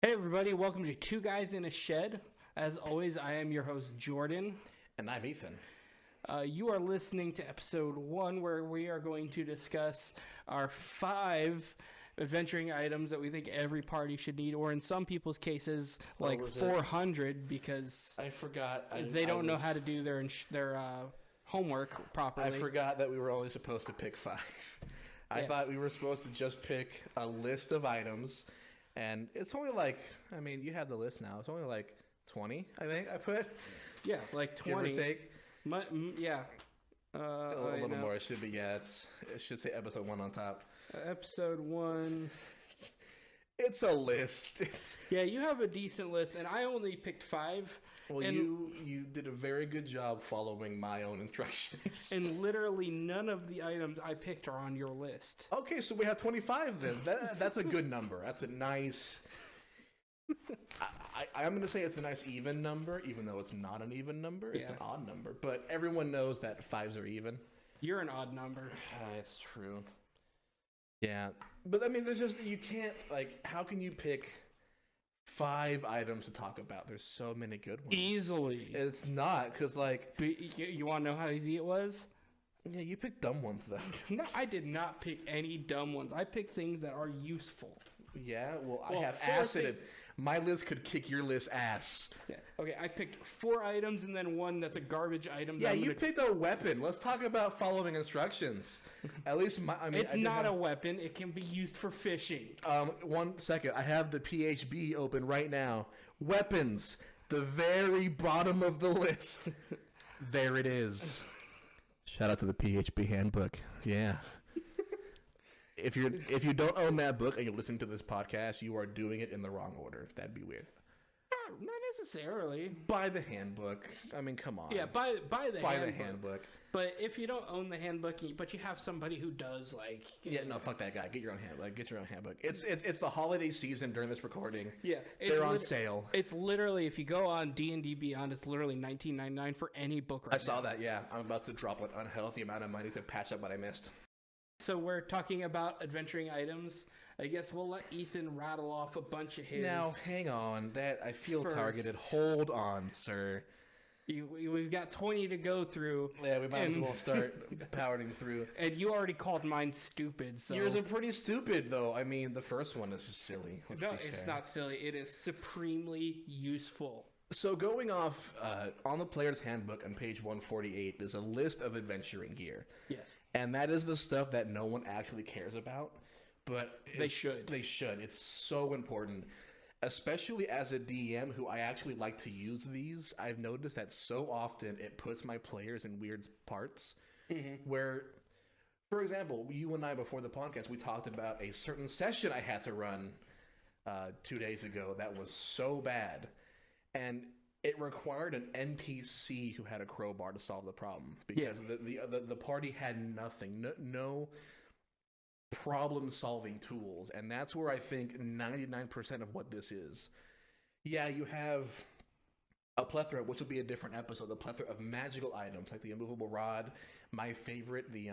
Hey everybody, welcome to Two Guys in a Shed. As always, I am your host Jordan. And I'm Ethan. You are listening to episode 1 where we are going to discuss our 5 adventuring items that we think every party should need, or in some people's cases, like 400 because I forgot. they don't know how to do their homework properly. I forgot that we were only supposed to pick 5. I thought we were supposed to just pick a list of items. And it's only like, you have the list now. It's only like 20, I think I put. Yeah, like 20. Give or take. Yeah. A little more. It should be, it should say episode 1 on top. Episode 1. It's a list. Yeah, you have a decent list, and I only picked 5. Well, you did a very good job following my own instructions. And literally none of the items I picked are on your list. Okay, so we have 25 then. That's a good number. That's a nice... I'm going to say it's a nice even number, even though it's not an even number. It's an odd number. But everyone knows that 5s are even. You're an odd number. It's true. Yeah. But, there's just... You can't... how can you pick 5 items to talk about? There's so many good ones. Easily. It's not, because, You want to know how easy it was? Yeah, you picked dumb ones, though. No, I did not pick any dumb ones. I picked things that are useful. Yeah, well I have acid. My list could kick your list ass. Yeah. Okay, I picked 4 items and then one that's a garbage item. Yeah, you picked a weapon. Let's talk about following instructions. At least it's not a weapon. It can be used for fishing. 1 second. I have the PHB open right now. Weapons. The very bottom of the list. There it is. Shout out to the PHB handbook. Yeah. If you don't own that book and you're listening to this podcast, you are doing it in the wrong order. That'd be weird. Not necessarily. Buy the handbook. Come on. Yeah, buy the handbook. But if you don't own the handbook, but you have somebody who does, yeah, no, fuck that guy. Get your own handbook. Get your own handbook. It's the holiday season during this recording. Yeah, they're on sale. It's literally, if you go on D&D Beyond, it's literally $19.99 for any book right now. I saw that. Yeah, I'm about to drop an unhealthy amount of money to patch up what I missed. So we're talking about adventuring items. I guess we'll let Ethan rattle off a bunch of his. Now, hang on. I feel first. Targeted. Hold on, sir. We've got 20 to go through. Yeah, we might as well start powering through. And you already called mine stupid, so... Yours are pretty stupid, though. The first one is just silly. No, it's not silly. It is supremely useful. So going off, on the player's handbook on page 148, there's a list of adventuring gear. Yes. And that is the stuff that no one actually cares about. But they should. They should. It's so important. Especially as a DM who I actually like to use these, I've noticed that so often it puts my players in weird parts. Mm-hmm. Where, for example, you and I before the podcast, we talked about a certain session I had to run 2 days ago that was so bad. And it required an NPC who had a crowbar to solve the problem. Because the party had nothing. No problem-solving tools, and that's where I think 99% of what this is. Yeah, you have a plethora, which will be a different episode, the plethora of magical items, like the immovable rod, my favorite, the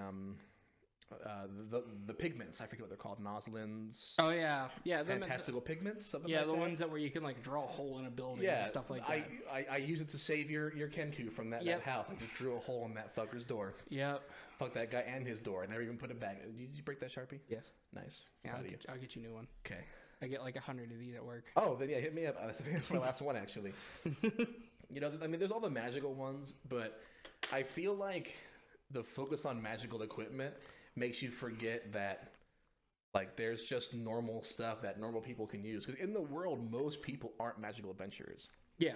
pigments, I forget what they're called, Noslins. Oh, yeah. Yeah. Fantastical pigments, something like that. Yeah, the ones that where you can, draw a hole in a building and stuff like that. I use it to save your Kenku from that house. I just drew a hole in that fucker's door. Yep. Fuck that guy and his door. I never even put it back. Did you break that Sharpie? Yes. Nice. Yeah, I'll get you a new one. Okay. I get 100 of these at work. Oh, then yeah, hit me up. That's my last one, actually. There's all the magical ones, but I feel like the focus on magical equipment makes you forget that, there's just normal stuff that normal people can use. Because in the world, most people aren't magical adventurers. Yeah.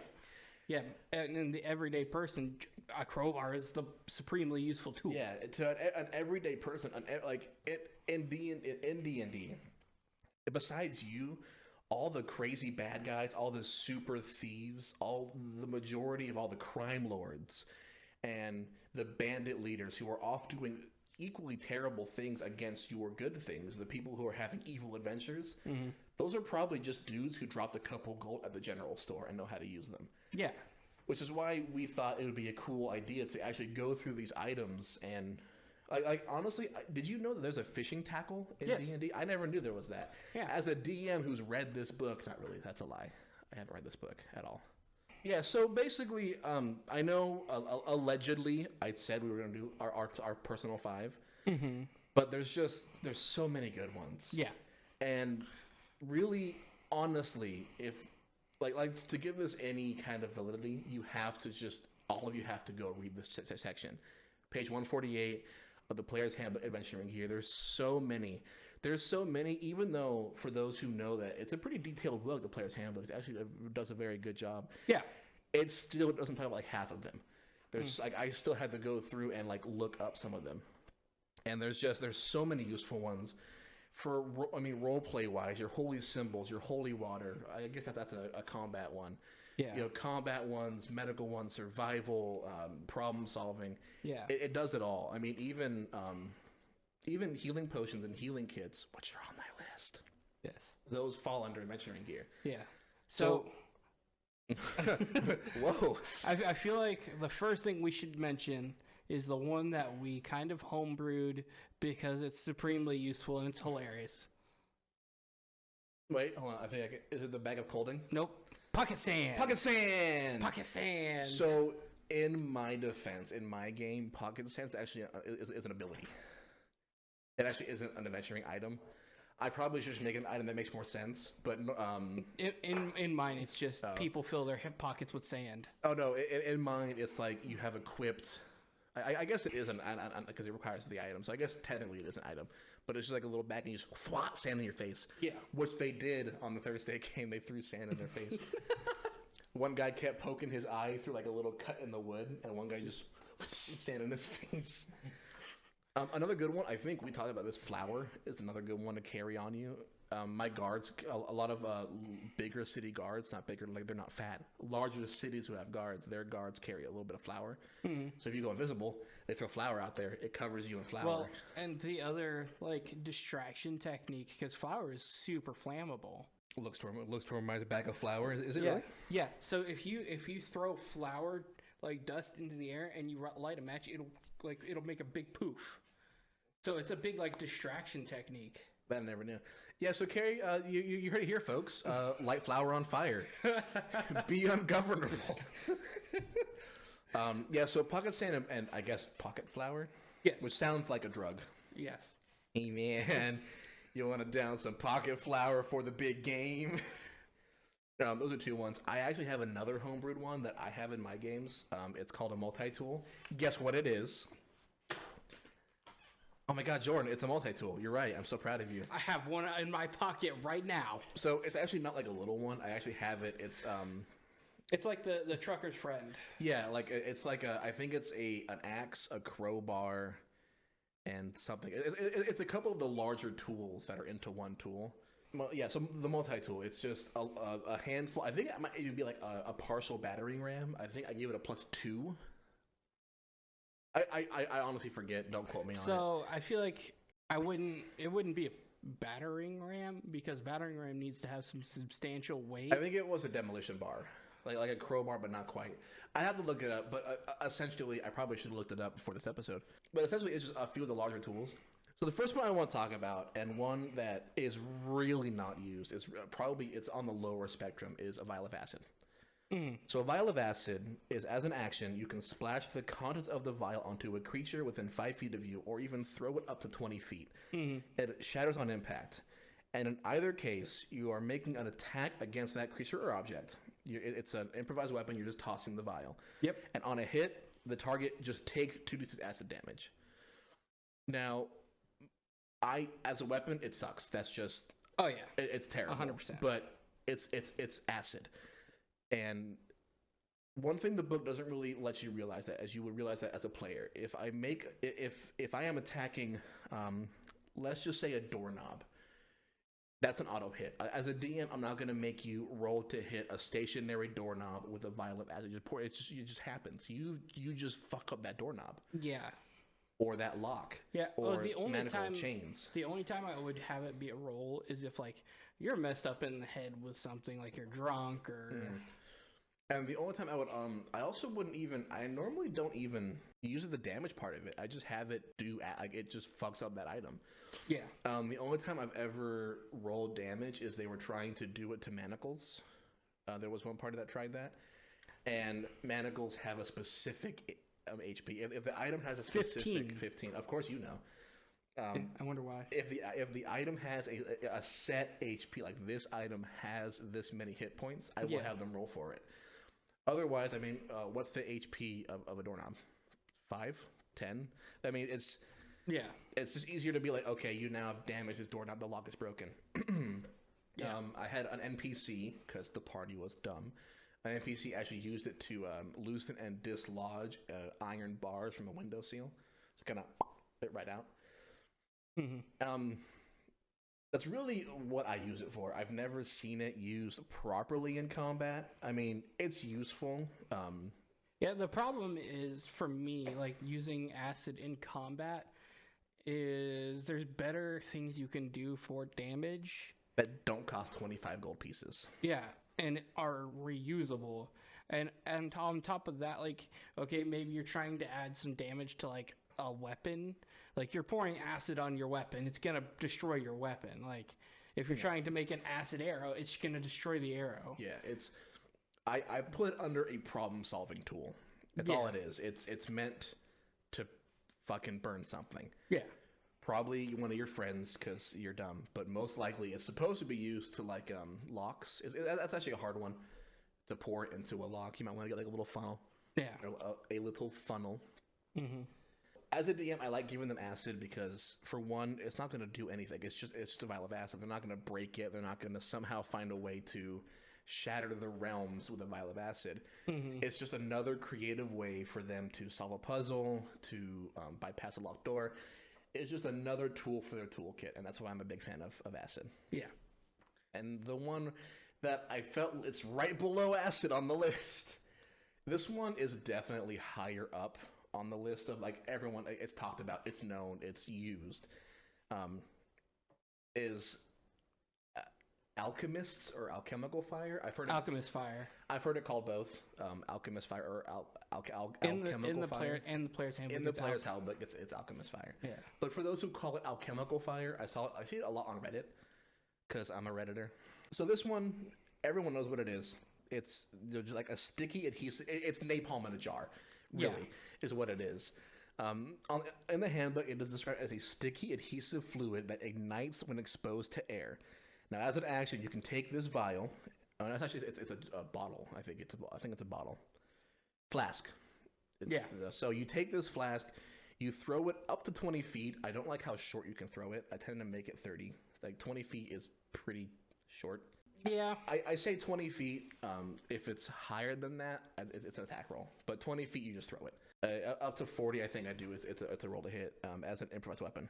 Yeah, and in the everyday person, a crowbar is the supremely useful tool. Yeah, to an everyday person, in D&D, besides you, all the crazy bad guys, all the super thieves, the majority of all the crime lords, and the bandit leaders who are off doing equally terrible things against your good things, the people who are having evil adventures, those are probably just dudes who dropped a couple gold at the general store and know how to use them. Yeah. Which is why we thought it would be a cool idea to actually go through these items and Like honestly, did you know that there's a fishing tackle in Yes. D&D? I never knew there was that. Yeah. As a DM who's read this book, not really, that's a lie. I haven't read this book at all. Yeah, so basically, I know allegedly I said we were going to do our personal 5, but there's so many good ones. Yeah. And really, honestly, if like to give this any kind of validity, all of you have to go read this section, page 148 of the Player's Handbook Adventuring Gear. There's so many, even though for those who know that it's a pretty detailed book, the Player's Handbook actually does a very good job. Yeah. It still doesn't talk about like half of them. There's like, I still had to go through and like look up some of them. And there's so many useful ones for, role play wise, your holy symbols, your holy water. I guess that's a combat one. Yeah. You know, combat ones, medical ones, survival, problem solving. Yeah. It does it all. I mean, even healing potions and healing kits, which are on my list. Yes. Those fall under adventuring gear. Yeah. So whoa. I feel like the first thing we should mention is the one that we kind of homebrewed because it's supremely useful and it's hilarious. Wait, hold on. I think is it the bag of colding? Nope. Pocket sand. Pocket sand. Pocket sand. So, in my defense, in my game, pocket sand actually is an ability. It actually isn't an adventuring item. I probably should just make an item that makes more sense, but in mine, it's just people fill their hip pockets with sand. Oh no! In mine, it's like you have equipped. I guess it is an because it requires the item, so I guess technically it is an item. But it's just like a little bag, and you just thwat sand in your face. Yeah. Which they did on the Thursday game. They threw sand in their face. One guy kept poking his eye through like a little cut in the wood, and one guy just sand in his face. Another good one, I think we talked about this. Flour is another good one to carry on you. My guards, a lot of bigger city guards, not bigger, like they're not fat. Larger cities who have guards, their guards carry a little bit of flour. Mm-hmm. So if you go invisible, they throw flour out there. It covers you in flour. Well, and the other like distraction technique, because flour is super flammable. Looks to remind a bag of flour. Is it yeah. really? Yeah. So if you throw flour like dust into the air and you light a match, it'll make a big poof. So it's a big like distraction technique. That I never knew. Yeah, so Carrie, you heard it here, folks. Light flour on fire. Be ungovernable. Yeah, so pocket sand and I guess pocket flour. Yes. Which sounds like a drug. Yes. Hey, man, you want to down some pocket flour for the big game? Those are two ones. I actually have another homebrewed one that I have in my games. It's called a multi-tool. Guess what it is? Oh my God, Jordan, it's a multi-tool. You're right. I'm so proud of you. I have one in my pocket right now. So it's actually not like a little one. I actually have it. It's like the trucker's friend. Yeah, like it's like I think it's an axe, a crowbar, and something. It's a couple of the larger tools that are into one tool. Well, yeah, so the multi-tool, it's just a handful. I think it might even be like a partial battering ram. I think I gave it a +2. I honestly forget. Don't quote me on it. So I feel like it wouldn't be a battering ram because battering ram needs to have some substantial weight. I think it was a demolition bar, like a crowbar, but not quite. I have to look it up, but essentially, I probably should have looked it up before this episode. But essentially, it's just a few of the larger tools. So the first one I want to talk about, and one that is really not used, it's on the lower spectrum, is a vial of acid. So a vial of acid is, as an action, you can splash the contents of the vial onto a creature within 5 feet of you, or even throw it up to 20 feet. It shatters on impact. And in either case, you are making an attack against that creature or object. It's an improvised weapon, you're just tossing the vial. Yep. And on a hit, the target just takes 2d6 acid damage. Now, as a weapon, it sucks. That's just... Oh, yeah. It's terrible. 100%. But it's acid. And one thing the book doesn't really let you realize that, as you would realize that as a player, if I am attacking, let's just say a doorknob, that's an auto hit. As a DM, I'm not going to make you roll to hit a stationary doorknob with a vial of acid. It just happens. You just fuck up that doorknob. Yeah. Or that lock. Yeah. Or the only time chains. The only time I would have it be a roll is if like you're messed up in the head with something, like you're drunk or. And the only time I would, I also wouldn't even, I normally don't even use the damage part of it. I just have it like, it just fucks up that item. Yeah. The only time I've ever rolled damage is they were trying to do it to manacles. There was one party that tried that. And manacles have a specific HP. If the item has a specific 15, of course you know. I wonder why. If the item has a set HP, like this item has this many hit points, I will have them roll for it. Otherwise, I mean, what's the HP of a doorknob? 5? 10? I mean, it's just easier to be like, okay, you now have damaged this doorknob, the lock is broken. I had an NPC, because the party was dumb. An NPC actually used it to loosen and dislodge iron bars from a window seal. So kind of it right out. Mm-hmm. That's really what I use it for. I've never seen it used properly in combat. I mean, it's useful. Yeah, the problem is, for me, like, using acid in combat is there's better things you can do for damage. That don't cost 25 gold pieces. Yeah, and are reusable. And on top of that, like, okay, maybe you're trying to add some damage to, like, a weapon. Like, you're pouring acid on your weapon, it's gonna destroy your weapon. Like, if you're trying to make an acid arrow, it's gonna destroy the arrow. Yeah, it's I put it under a problem-solving tool. That's all it is. It's meant to fucking burn something. Yeah. Probably one of your friends, because you're dumb, but most likely it's supposed to be used to, like, locks. That's actually a hard one to pour it into a lock. You might want to get, like, a little funnel. Yeah. Or a little funnel. Mm-hmm. As a DM, I like giving them acid because, for one, it's not going to do anything. It's just a vial of acid. They're not going to break it. They're not going to somehow find a way to shatter the realms with a vial of acid. Mm-hmm. It's just another creative way for them to solve a puzzle, to bypass a locked door. It's just another tool for their toolkit, and that's why I'm a big fan of acid. Yeah. And the one that I felt it's right below acid on the list, this one is definitely higher up on the list of, like, everyone, it's talked about, it's known, it's used, is Alchemists or Alchemical Fire. I've heard Alchemist Fire. I've heard it called both, Alchemist Fire or Alchemical Fire. In the player's handbook. In the player's handbook, it's Alchemist Fire. Yeah. But for those who call it Alchemical Fire, I see it a lot on Reddit, because I'm a Redditor. So this one, everyone knows what it is. It's just like a sticky adhesive. It's napalm in a jar. Really, is what it is. In the handbook, it is described as a sticky adhesive fluid that ignites when exposed to air. Now, as an action, you can take this vial. It's a bottle. I think it's a bottle. Flask. So you take this flask, you throw it up to 20 feet. I don't like how short you can throw it. I tend to make it 30. Like, 20 feet is pretty short. Yeah. I say 20 feet. If it's higher than that, it's an attack roll. But 20 feet, you just throw it. Up to 40, I think I do. It's a roll to hit as an improvised weapon.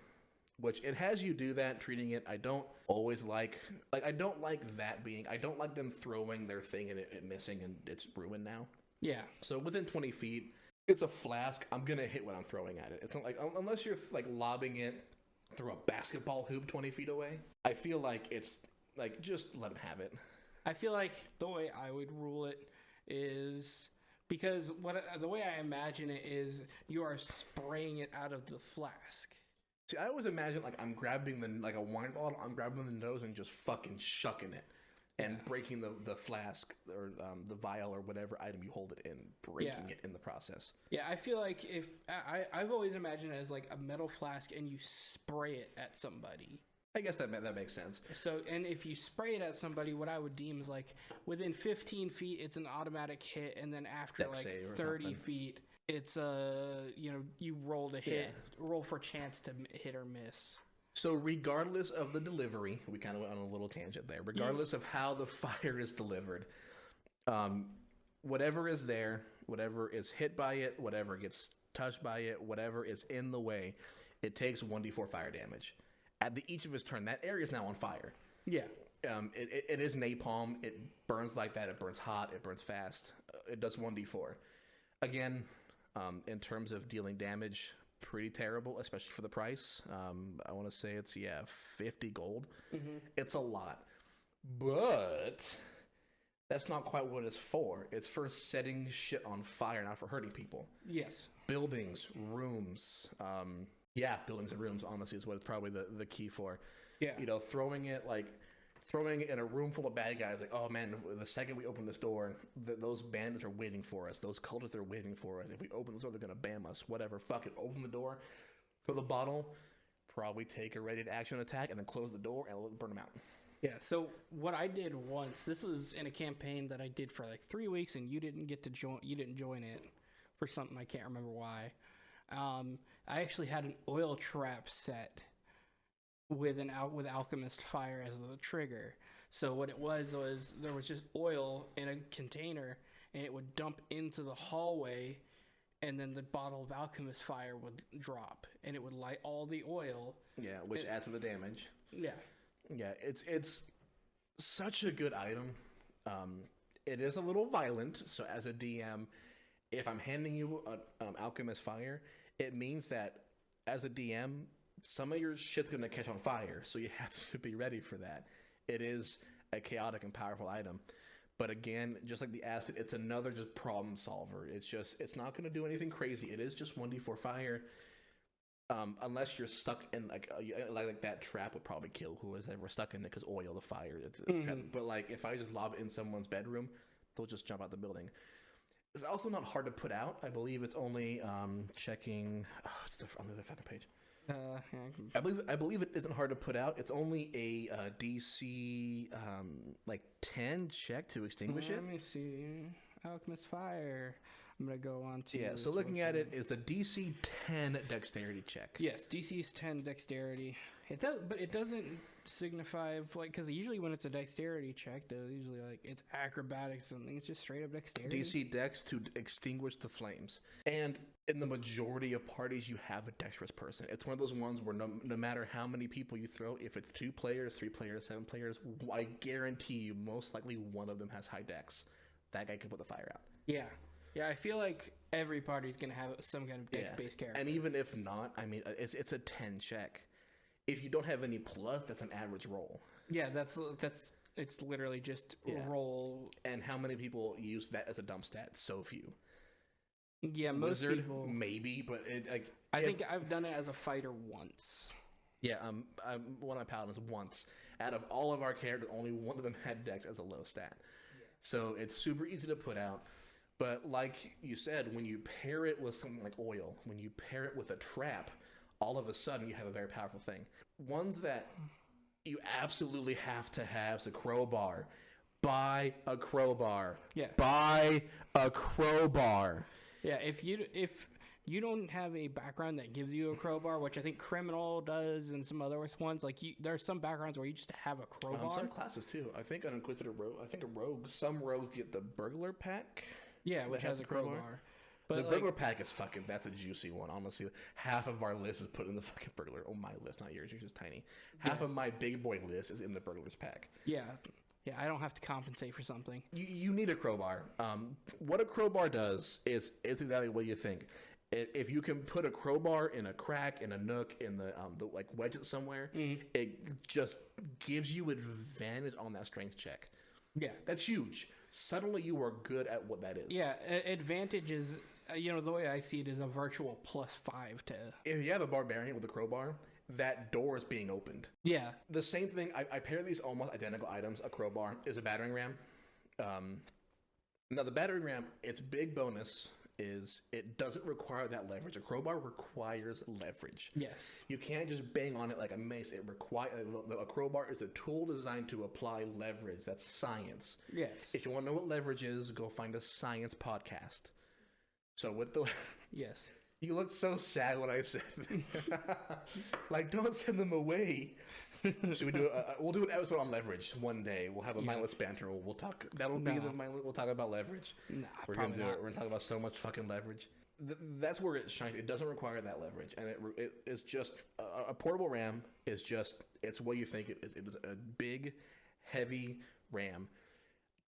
Which it has you do that, treating it. I don't always like I don't like that being. I don't like them throwing their thing and it missing and it's ruined now. Yeah. So within 20 feet, it's a flask. I'm going to hit what I'm throwing at it. It's not like, unless you're, like, lobbing it through a basketball hoop 20 feet away, I feel like it's, like, just let them have it. I feel like the way I would rule it is, because the way I imagine it is you are spraying it out of the flask. See, I always imagine, like, I'm grabbing like a wine bottle, I'm grabbing the nose and just fucking shucking it. And breaking the flask or the vial or whatever item you hold it in, breaking it in the process. Yeah, I feel like if I've always imagined it as like a metal flask and you spray it at somebody. I guess that makes sense. So, and if you spray it at somebody, what I would deem is like within 15 feet, it's an automatic hit, and then after like 30 feet, it's you roll to hit, roll for chance to hit or miss. So regardless of the delivery, we kind of went on a little tangent there. Regardless of how the fire is delivered, whatever is there, whatever is hit by it, whatever gets touched by it, whatever is in the way, it takes 1d4 fire damage. At each of his turn, that area is now on fire. Yeah. It is napalm. It burns like that. It burns hot. It burns fast. It does 1d4. Again, in terms of dealing damage, pretty terrible, especially for the price. I want to say it's 50 gold. Mm-hmm. It's a lot, but That's not quite what it's for. It's for setting shit on fire, not for hurting people. Yes. Buildings, rooms. Buildings and rooms, honestly, is what it's probably the key for. Yeah. You know, throwing it in a room full of bad guys, like, oh man, the second we open this door, those bandits are waiting for us. Those cultists are waiting for us. If we open this door, they're going to bam us. Whatever. Fuck it. Open the door, throw the bottle, probably take a ready to action attack, and then close the door and burn them out. Yeah, so what I did once, this was in a campaign that I did for like 3 weeks, and you didn't join it for something I can't remember why. I actually had an oil trap set with alchemist fire as the trigger. So what it was there was just oil in a container, and it would dump into the hallway, and then the bottle of alchemist fire would drop, and it would light all the oil. Yeah, which adds to the damage. Yeah. Yeah, it's such a good item. It is a little violent, so as a DM, if I'm handing you an alchemist fire, it means that as a DM, some of your shit's gonna catch on fire, so you have to be ready for that. It is a chaotic and powerful item, but again, just like the acid, it's another just problem solver. It's not gonna do anything crazy. It is just 1d4 fire. Unless you're stuck in like that trap would probably kill who was ever stuck in it, because oil, the fire. It's kind of, but like if I just lob it in someone's bedroom, they'll just jump out the building. It's also not hard to put out. I believe it's only checking. Oh, it's on the fucking page. I believe it isn't hard to put out. It's only a DC like 10 check to extinguish it. Let me see. Alchemist fire. I'm gonna go on to. Yeah. So looking at it, it's a DC 10 dexterity check. Yes, DC is 10 dexterity. It does, but it doesn't signify because usually when it's a dexterity check, they're usually like it's acrobatics or something. It's just straight up dexterity. DC dex to extinguish the flames. And in the majority of parties, you have a dexterous person. It's one of those ones where no matter how many people you throw, if it's 2 players, 3 players, 7 players, I guarantee you most likely one of them has high dex. That guy can put the fire out. Yeah. Yeah, I feel like every party's gonna have some kind of dex-based character. And even if not, I mean, it's a 10 check. If you don't have any plus, that's an average roll. Yeah, it's literally just roll. And how many people use that as a dump stat? So few. Yeah, most Wizard, people maybe, but I think I've done it as a fighter once. Yeah, one of my paladins once. Out of all of our characters, only one of them had dex as a low stat. Yeah. So it's super easy to put out. But like you said, when you pair it with something like oil, when you pair it with a trap, all of a sudden you have a very powerful thing. Ones that you absolutely have to have is a crowbar. Buy a crowbar. Yeah. Buy a crowbar. Yeah, if you don't have a background that gives you a crowbar, which I think criminal does and some other ones, like there are some backgrounds where you just have a crowbar. Some classes too. I think an Inquisitor rogue. I think some rogues get the burglar pack. Yeah, which has a crowbar. But the burglar pack is that's a juicy one, honestly. Half of our list is put in the fucking burglar. Oh, my list, not yours. Yours is tiny. Half of my big boy list is in the burglar's pack. Yeah. Yeah, I don't have to compensate for something. You need a crowbar. What a crowbar does is it's exactly what you think. If you can put a crowbar in a crack, in a nook, in the like wedge it somewhere, it just gives you advantage on that strength check. Yeah, that's huge. Suddenly you are good at what that is. Yeah, advantage is, the way I see it is a virtual +5 to... If you have a barbarian with a crowbar, that door is being opened. Yeah. The same thing, I pair these almost identical items. A crowbar is a battering ram. Now the battering ram, its big bonus is it doesn't require that leverage. A crowbar requires leverage. Yes. You can't just bang on it like a mace. A crowbar is a tool designed to apply leverage. That's science. Yes. If you want to know what leverage is, go find a science podcast. So with the... Yes. You looked so sad when I said like, don't send them away. Should we do we'll do an episode on leverage one day. We'll have a mindless banter. We'll talk. We'll talk about leverage. Nah, we're gonna do it. We're gonna talk about so much fucking leverage. That's where it shines. It doesn't require that leverage, and it is just a portable RAM. Is just it's what you think it is. It is a big, heavy RAM.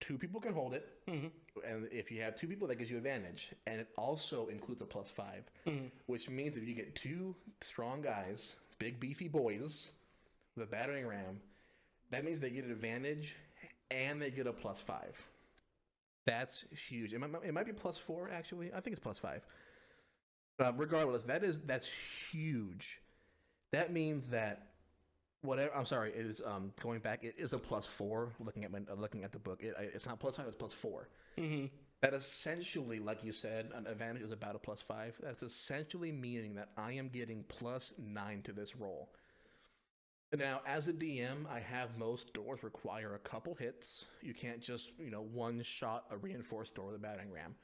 2 people can hold it, and if you have 2 people, that gives you advantage. And it also includes a +5, which means if you get 2 strong guys, big beefy boys, with a battering ram, that means they get an advantage and they get a +5 That's huge. It might be +4 actually. I think it's +5. Regardless, that's huge. That means that whatever. I'm sorry. It is going back. It is a +4. Looking at the book, it's not +5. It's +4. Mm-hmm. That essentially, like you said, an advantage is about a +5. That's essentially meaning that I am getting +9 to this roll. Now, as a DM, I have most doors require a couple hits. You can't just, one shot a reinforced door with a battering ram.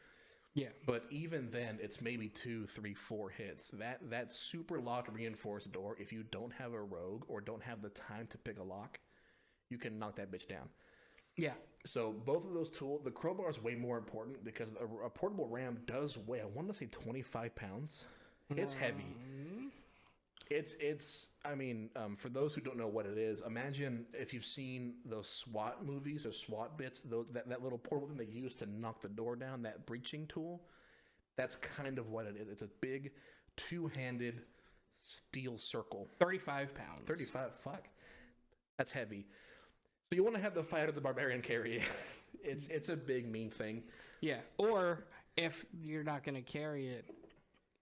Yeah. But even then, it's maybe 2, 3, 4 hits. That super locked reinforced door, if you don't have a rogue or don't have the time to pick a lock, you can knock that bitch down. Yeah. So both of those tools, the crowbar is way more important because a portable ram does weigh, I want to say 25 pounds. It's heavy. For those who don't know what it is, imagine if you've seen those SWAT movies or SWAT bits, that little portable thing they use to knock the door down, that breaching tool. That's kind of what it is. It's a big two-handed steel circle. 35 pounds. 35, fuck. That's heavy. So you want to have the fighter, the barbarian carry. It's a big mean thing. Yeah. Or if you're not going to carry it,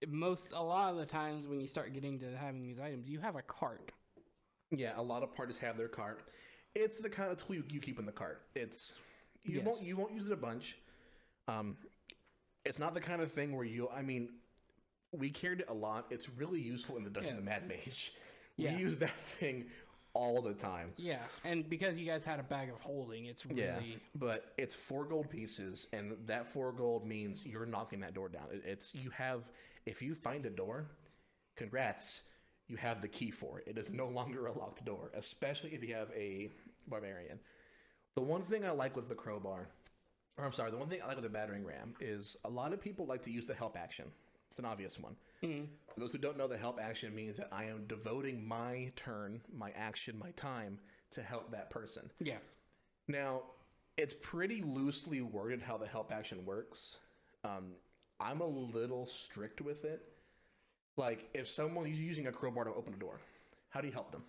a lot of the times when you start getting to having these items, you have a cart. Yeah, a lot of parties have their cart. It's the kind of tool you keep in the cart. You won't use it a bunch. It's not the kind of thing where we carried it a lot. It's really useful in the Dungeon of the Mad Mage. We use that thing all the time. Yeah, and because you guys had a bag of holding, it's really... Yeah, but it's 4 gold pieces, and that 4 gold means you're knocking that door down. If you find a door, congrats, you have the key for it. It is no longer a locked door, especially if you have a barbarian. The one thing I like with the crowbar, the one thing I like with the battering ram is a lot of people like to use the help action. It's an obvious one. Mm-hmm. For those who don't know, the help action means that I am devoting my turn, my action, my time to help that person. Yeah. Now, it's pretty loosely worded how the help action works. I'm a little strict with it. Like, if someone is using a crowbar to open a door, how do you help them?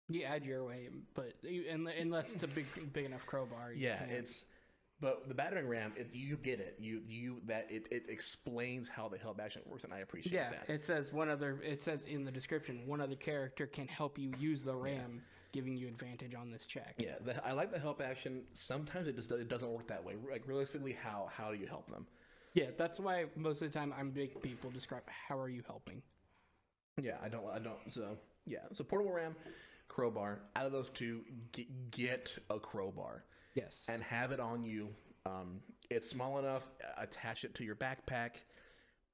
You add your way, but unless it's a big enough crowbar. But the battering ram, you get it. It explains how the help action works, and I appreciate that. Yeah, it says in the description, one other character can help you use the ram, giving you advantage on this check. Yeah, I like the help action. Sometimes it doesn't work that way. Like, realistically, how do you help them? Yeah, that's why most of the time I'm big people describe how are you helping. Yeah, I don't. So portable ram, crowbar. Out of those two, get a crowbar. Yes. And have it on you. It's small enough. Attach it to your backpack.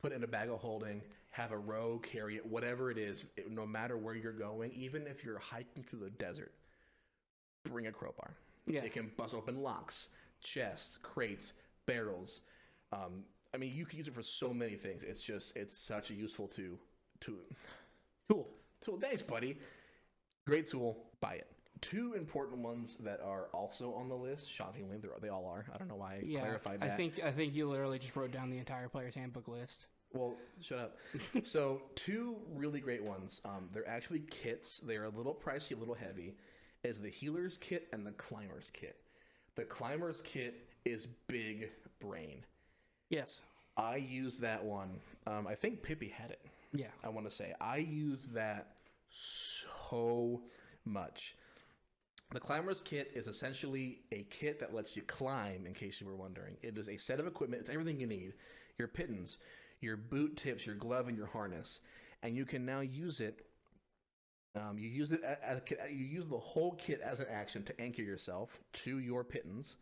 Put it in a bag of holding. Have a rogue carry it. Whatever it is, no matter where you're going, even if you're hiking through the desert, bring a crowbar. Yeah. It can bust open locks, chests, crates, barrels. You can use it for so many things. It's such a useful tool. Thanks, buddy. Great tool. Buy it. 2 important ones that are also on the list. Shockingly, they all are. I don't know why I clarified that. I think you literally just wrote down the entire player's handbook list. Well, shut up. So 2 really great ones. They're actually kits. They're a little pricey, a little heavy. Is the healer's kit and the climber's kit. The climber's kit is big brain. Yes. I use that one. I think Pippi had it. Yeah. I want to say. I use that so much. The Climber's Kit is essentially a kit that lets you climb, in case you were wondering. It is a set of equipment. It's everything you need. Your pittons, your boot tips, your glove, and your harness. And you can now use it. You use the whole kit as an action to anchor yourself to your pittons.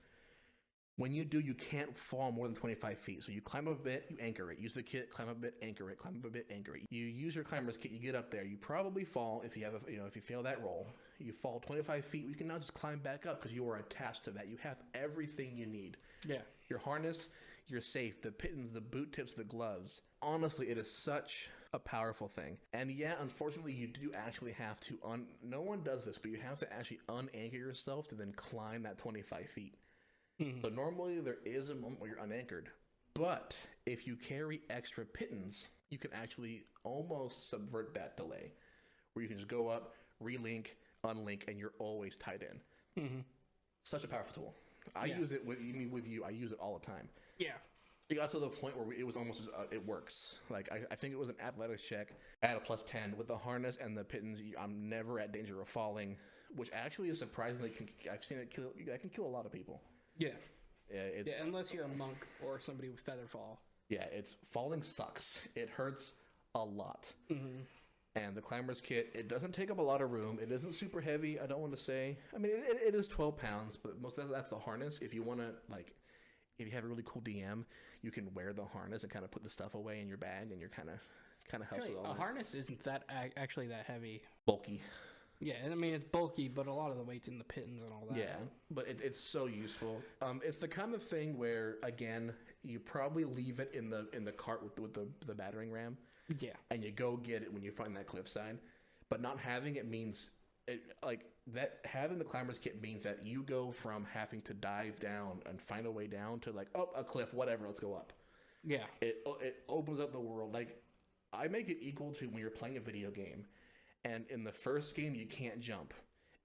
When you do, you can't fall more than 25 feet. So you climb up a bit, you anchor it. Use the kit, climb up a bit, anchor it. Climb up a bit, anchor it. You use your climber's kit, you get up there. You probably fall if you have if you fail that roll. You fall 25 feet. You can now just climb back up because you are attached to that. You have everything you need. Yeah. Your harness, your safe, the pittons, the boot tips, the gloves. Honestly, it is such a powerful thing. And yeah, unfortunately, you do actually have to no one does this, but you have to actually unanchor yourself to then climb that 25 feet. Mm-hmm. So normally there is a moment where you're unanchored, but if you carry extra pittons, you can actually almost subvert that delay, where you can just go up, relink, unlink, and you're always tied in. Mm-hmm. Such a powerful tool. I use it with you. I use it all the time. Yeah. It got to the point where it was almost it works. Like I think it was an athletics check. I had a +10 with the harness and the pittons. I'm never at danger of falling, which actually is surprisingly. I've seen it kill. I can kill a lot of people. Yeah. Yeah, unless you're a monk or somebody with feather fall. Yeah, falling sucks. It hurts a lot. Mm-hmm. And the Climber's Kit, it doesn't take up a lot of room. It isn't super heavy. I don't want to say. I mean, it is 12 pounds, but most of that's the harness. If you want to if you have a really cool DM, you can wear the harness and kind of put the stuff away in your bag, and you're kind of helps actually, with all a harness isn't that actually that heavy. Bulky. Yeah, I mean it's bulky, but a lot of the weight's in the pittons and all that. Yeah, but it's so useful. It's the kind of thing where again you probably leave it in the cart with the battering ram. Yeah, and you go get it when you find that cliffside, but not having it means having the Climber's Kit means that you go from having to dive down and find a way down to a cliff, whatever, let's go up. Yeah, it opens up the world. Like I make it equal to when you're playing a video game. And in the first game, you can't jump.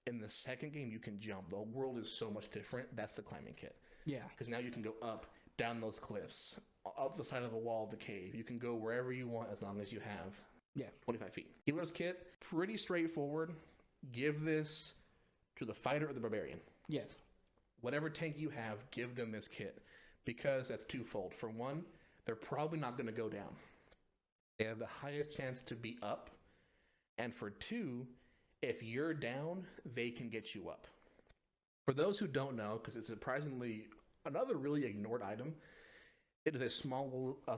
In the second game, you can jump. The world is so much different. That's the climbing kit. Yeah. Because now you can go up, down those cliffs, up the side of the wall of the cave. You can go wherever you want as long as you have 25 feet. Healer's kit, pretty straightforward. Give this to the fighter or the barbarian. Yes. Whatever tank you have, give them this kit. Because that's twofold. For one, they're probably not going to go down. They have the highest chance to be up. And for two, if you're down, they can get you up. For those who don't know, because it's surprisingly another really ignored item, it is a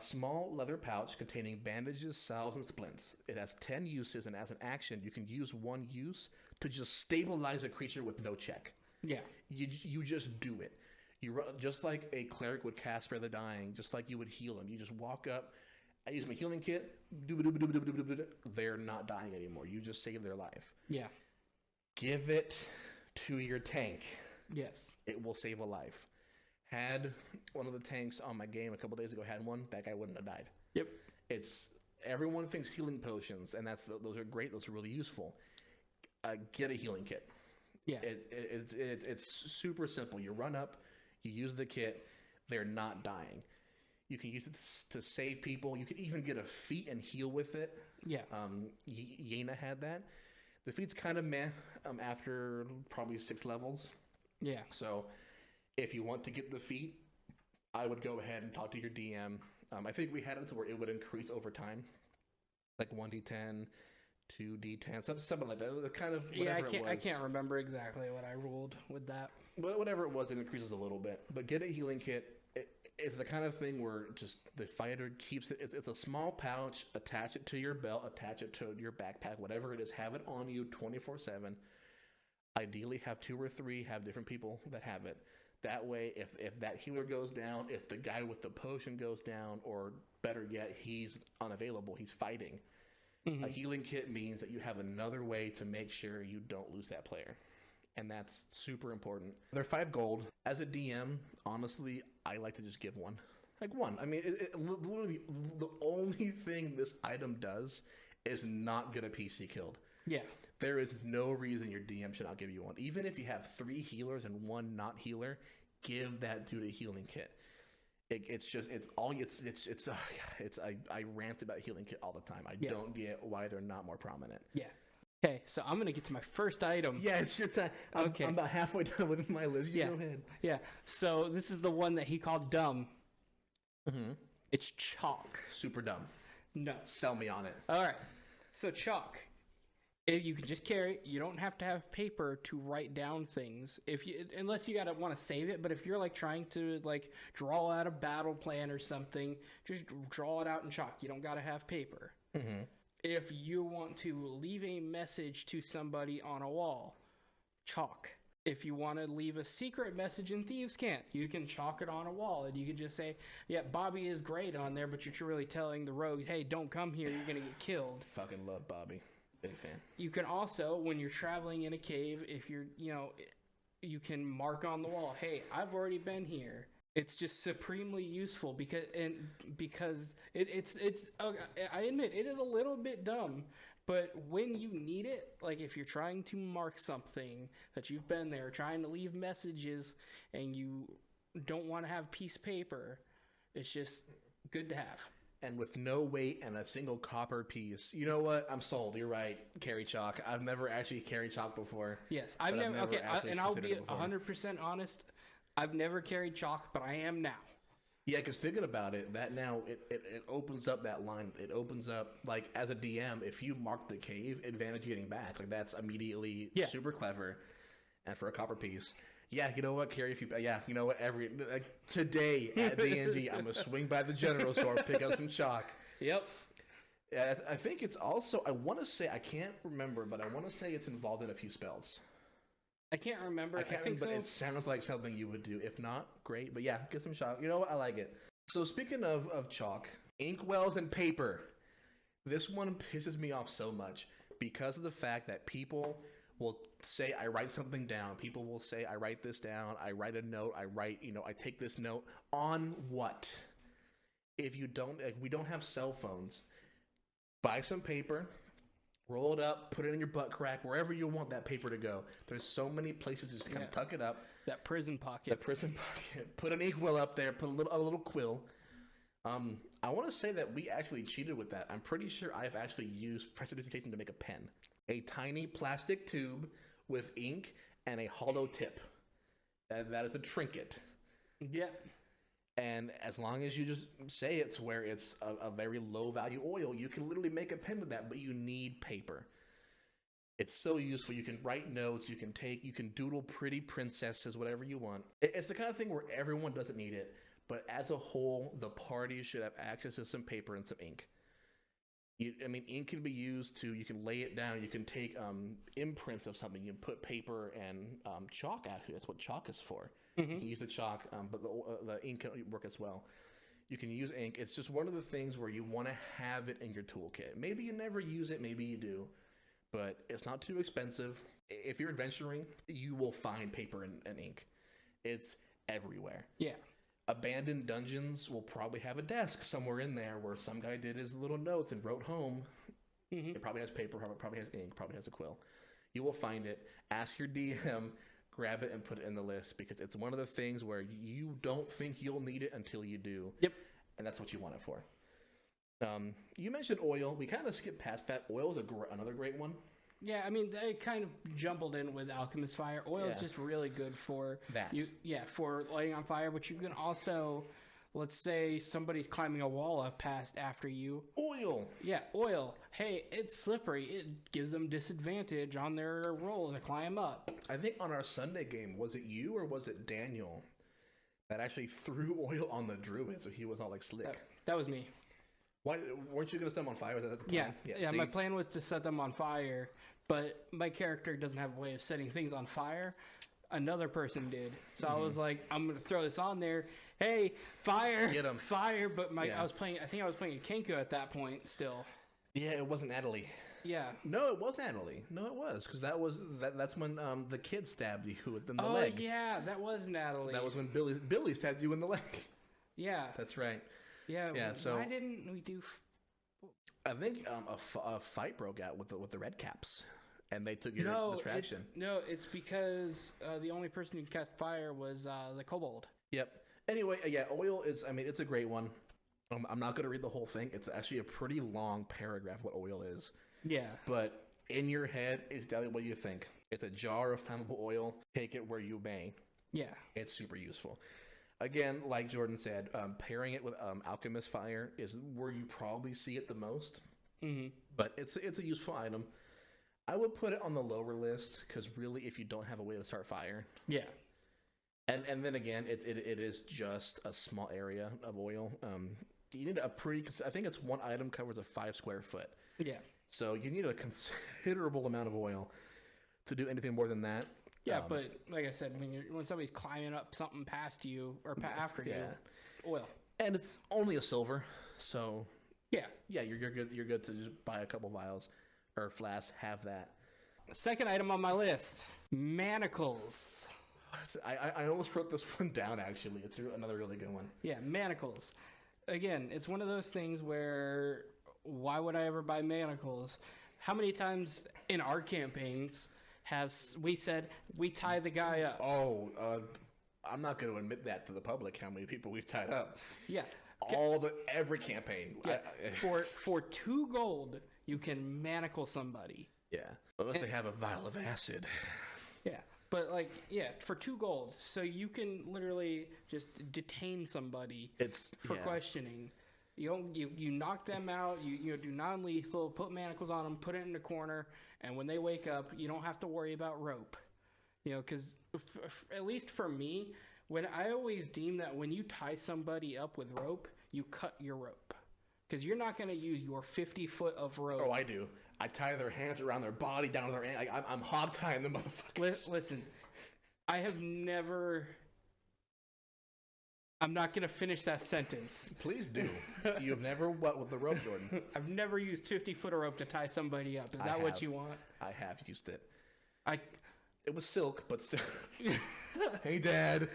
small leather pouch containing bandages, salves, and splints. It has 10 uses, and as an action, you can use one use to just stabilize a creature with no check. Yeah. You just do it. You run, just like a cleric would cast Spare the Dying, just like you would heal them. You just walk up. I use my healing kit. They're not dying anymore. You just save their life. Yeah. Give it to your tank. Yes. It will save a life. Had one of the tanks on my game a couple days ago had one, that guy wouldn't have died. Yep. Everyone thinks healing potions, and those are great. Those are really useful. Get a healing kit. Yeah. It's super simple. You run up, you use the kit. They're not dying. You can use it to save people. You can even get a feat and heal with it. Yeah. Yena had that. The feat's kind of meh after probably 6 levels. Yeah. So if you want to get the feat, I would go ahead and talk to your DM. I think we had it to where it would increase over time. Like 1d10, 2d10, something like that. It was kind of whatever it was. I can't remember exactly what I ruled with that. But whatever it was, it increases a little bit. But get a healing kit. It's the kind of thing where just the fighter keeps it. It's a small pouch. Attach it to your belt. Attach it to your backpack. Whatever it is, have it on you 24/7. Ideally, have 2 or 3. Have different people that have it. That way, if that healer goes down, if the guy with the potion goes down, or better yet, he's unavailable, he's fighting. Mm-hmm. A healing kit means that you have another way to make sure you don't lose that player. And that's super important. They're 5 gold. As a DM, honestly, I like to just give one. Like one. I mean, literally, the only thing this item does is not get a PC killed. Yeah. There is no reason your DM should not give you one. Even if you have 3 healers and 1 not healer, give that dude a healing kit. I rant about healing kit all the time. I don't get why they're not more prominent. Yeah. Okay, so I'm going to get to my first item. Yeah, it's your time. I'm about halfway done with my list. Go ahead. Yeah, so this is the one that he called dumb. Mm-hmm. It's chalk. Super dumb. No. Sell me on it. All right, so chalk. You can just carry it. You don't have to have paper to write down things unless you want to save it. But if you're trying to draw out a battle plan or something, just draw it out in chalk. You don't got to have paper. Mm-hmm. If you want to leave a message to somebody on a wall, chalk. If you want to leave a secret message in Thieves' Cant, you can chalk it on a wall, and you can just say, yeah, Bobby is great on there, but you're really telling the rogue, hey, don't come here, you're going to get killed. Fucking love Bobby. Big fan. You can also, when you're traveling in a cave, if you're, you can mark on the wall, hey, I've already been here. It's just supremely useful because it's I admit it is a little bit dumb But when you need it, like if you're trying to mark something that you've been there, trying to leave messages, and you don't want to have piece of paper, it's just good to have. And with no weight and a single copper piece. You know what? I'm sold. You're right. Carry chalk. I've never actually carried chalk before. Yes, I've never okay, and I'll be 100% honest. I've never carried chalk, but I am now. Yeah, because thinking about it, that now it opens up that line. It opens up, like, as a DM, if you mark the cave, advantage getting back. Like, that's immediately super clever. And for a copper piece. Yeah, you know what, Carrie? You know what? Today at D&D, I'm gonna swing by the general store, pick up some chalk. Yep. Yeah, I think it's also. I want to say I can't remember, but I want to say it's involved in a few spells. I can't remember. I think but so. It sounds like something you would do. If not, great. But yeah, get some chalk. You know what? I like it. So speaking of chalk, inkwells and paper. This one pisses me off so much because of the fact that people will say I write something down. People will say I write this down. I write a note. I take this note on what? If you don't, we don't have cell phones. Buy some paper, roll it up, put it in your butt crack, wherever you want that paper to go. There's so many places to just kind of tuck it up. That prison pocket. Put an inkwell up there. Put a little quill. I want to say that we actually cheated with that. I'm pretty sure I've actually used prestidigitation to make a pen. A tiny plastic tube with ink and a hollow tip. That is a trinket. Yeah. And as long as you just say it to where it's a very low value oil, you can literally make a pen with that, but you need paper. It's so useful. You can write notes, you can doodle pretty princesses, whatever you want. It's the kind of thing where everyone doesn't need it, but as a whole, the party should have access to some paper and some ink. Ink can be used to, you can lay it down, you can take imprints of something, you can put paper and chalk actually, that's what chalk is for. Mm-hmm. You can use the chalk, but the ink can work as well. You can use ink. It's just one of the things where you want to have it in your toolkit. Maybe you never use it, maybe you do, but it's not too expensive. If you're adventuring, you will find paper and ink. It's everywhere. Yeah. Abandoned dungeons will probably have a desk somewhere in there where some guy did his little notes and wrote home. Mm-hmm. It probably has paper, probably has ink, probably has a quill. You will find it. Ask your DM, grab it, and put it in the list because it's one of the things where you don't think you'll need it until you do. Yep. And that's what you want it for. You mentioned oil. We kind of skipped past that. Oil is another great one. Yeah, they kind of jumbled in with Alchemist Fire. Oil is just really good for that. For lighting on fire. But you can also, let's say somebody's climbing a wall up past after you. Oil. Yeah, oil. Hey, it's slippery. It gives them disadvantage on their roll to climb up. I think on our Sunday game, was it you or was it Daniel that actually threw oil on the druid so he was all like slick? That was me. Why weren't you going to set them on fire? Was that the plan? Yeah. My plan was to set them on fire, but my character doesn't have a way of setting things on fire. Another person did, so I was like, I'm going to throw this on there. Hey, fire! Get 'em. Fire! But I was playing. I think I was playing a Kenku at that point. Still. Yeah, it wasn't Natalie. Yeah. No, it was Natalie. No, it was because that's when the kid stabbed you in the leg. Oh yeah, that was Natalie. That was when Billy stabbed you in the leg. Yeah. That's right. Yeah. So why didn't we do? I think a fight broke out with the red caps, and they took your distraction. It's because the only person who cast fire was the kobold. Yep. Anyway, oil is. It's a great one. I'm not going to read the whole thing. It's actually a pretty long paragraph what oil is. Yeah. But in your head, it's exactly what you think. It's a jar of flammable oil. Take it where you may. Yeah. It's super useful. Again, like Jordan said, pairing it with Alchemist Fire is where you probably see it the most. Mm-hmm. But it's a useful item. I would put it on the lower list because really, if you don't have a way to start fire, and then again, it is just a small area of oil. You need I think it's one item covers a 5 square foot. Yeah. So you need a considerable amount of oil to do anything more than that. Yeah, but like I said, when somebody's climbing up something past you or after you, oil. And it's only a silver, so yeah, you're good. You're good to just buy a couple vials or flasks. Have that. Second item on my list: manacles. I almost wrote this one down. Actually, it's another really good one. Yeah, manacles. Again, it's one of those things where why would I ever buy manacles? how many times in our campaigns have we said we tie the guy up? I'm not going to admit that to the public. How many people we've tied up? Yeah, Every campaign. Yeah. For 2 gold, you can manacle somebody. Yeah, unless they have a vial of acid. Yeah, but for 2 gold, so you can literally just detain somebody for questioning. You knock them out. You do non-lethal. Put manacles on them. Put it in the corner, and when they wake up, you don't have to worry about rope. Because at least for me, when I always deem that when you tie somebody up with rope, you cut your rope. Because you're not going to use your 50 foot of rope. Oh, I do. I tie their hands around their body, down to their hand. I'm hog tying the motherfuckers. Listen, I have never... I'm not going to finish that sentence. Please do. You've never what with the rope, Jordan? I've never used 50 foot of rope to tie somebody up. Is that what you want? I have used it. I It was silk, but still. Hey, Dad.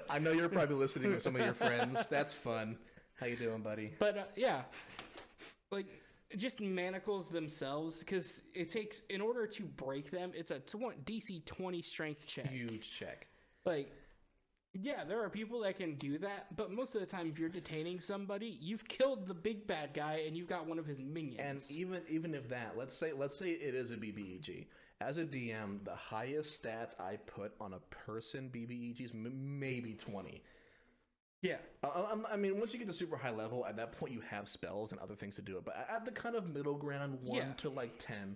I know you're probably listening with some of your friends. That's fun. How you doing, buddy? But, yeah. Like, just manacles themselves, because it takes, in order to break them, it's a DC 20 strength check. Huge check. Like, yeah, there are people that can do that, but most of the time, if you're detaining somebody, you've killed the big bad guy, and you've got one of his minions. And even if that, let's say it is a BBEG. As a DM, the highest stats I put on a person BBEG is maybe 20. Yeah. I mean, once you get to super high level, at that point you have spells and other things to do it. But at the kind of middle ground, 1 to like 10,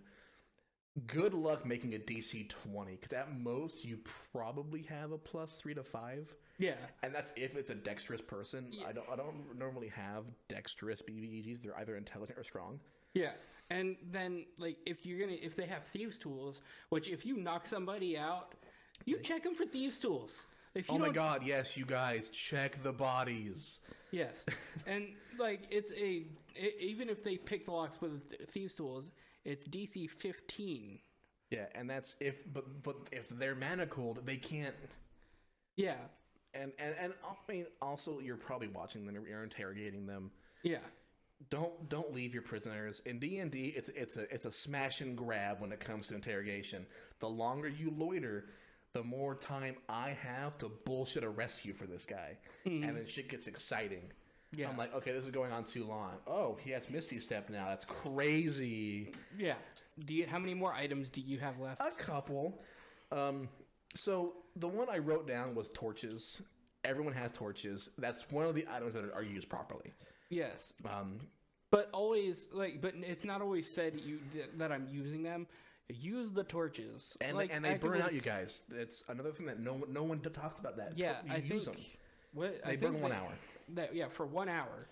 good luck making a DC 20. Because at most, you probably have a +3 to 5. Yeah. And that's if it's a dexterous person. Yeah. I don't normally have dexterous BBEGs. They're either intelligent or strong. Yeah. And then, like, if they have thieves' tools, which if you knock somebody out, you check them for thieves' tools. Oh my god, yes, you guys, check the bodies. Yes. And, like, even if they pick the locks with thieves' tools, it's DC 15. Yeah, and that's but if they're manacled, they can't. Yeah. And I mean, also, you're probably watching them, you're interrogating them. Yeah. Don't leave your prisoners. In D&D, it's a smash and grab when it comes to interrogation. The longer you loiter, the more time I have to bullshit arrest you for this guy. Mm-hmm. And then shit gets exciting. Yeah. I'm like, okay, this is going on too long. Oh, he has Misty Step now. That's crazy. Yeah. How many more items do you have left? A couple. So the one I wrote down was torches. Everyone has torches. That's one of the items that are used properly. Yes. But it's not always said that I'm using them. Use the torches. And they burn out, you guys. It's another thing that no one talks about that. Yeah, use them. They burn 1 hour. For 1 hour.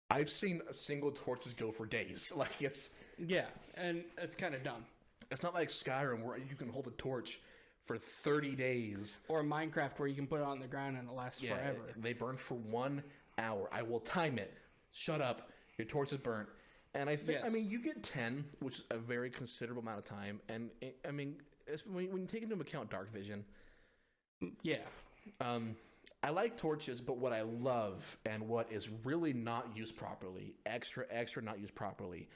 I've seen single torches go for days. Like, it's... Yeah, and it's kind of dumb. It's not like Skyrim where you can hold a torch for 30 days. Or Minecraft where you can put it on the ground and it lasts forever. They burn for 1 hour. I will time it. Shut up. Your torch is burnt. And I think, I mean, you get 10, which is a very considerable amount of time. And, I mean, when you take into account dark vision. Yeah. I like torches, but what I love and what is really not used properly, extra not used properly,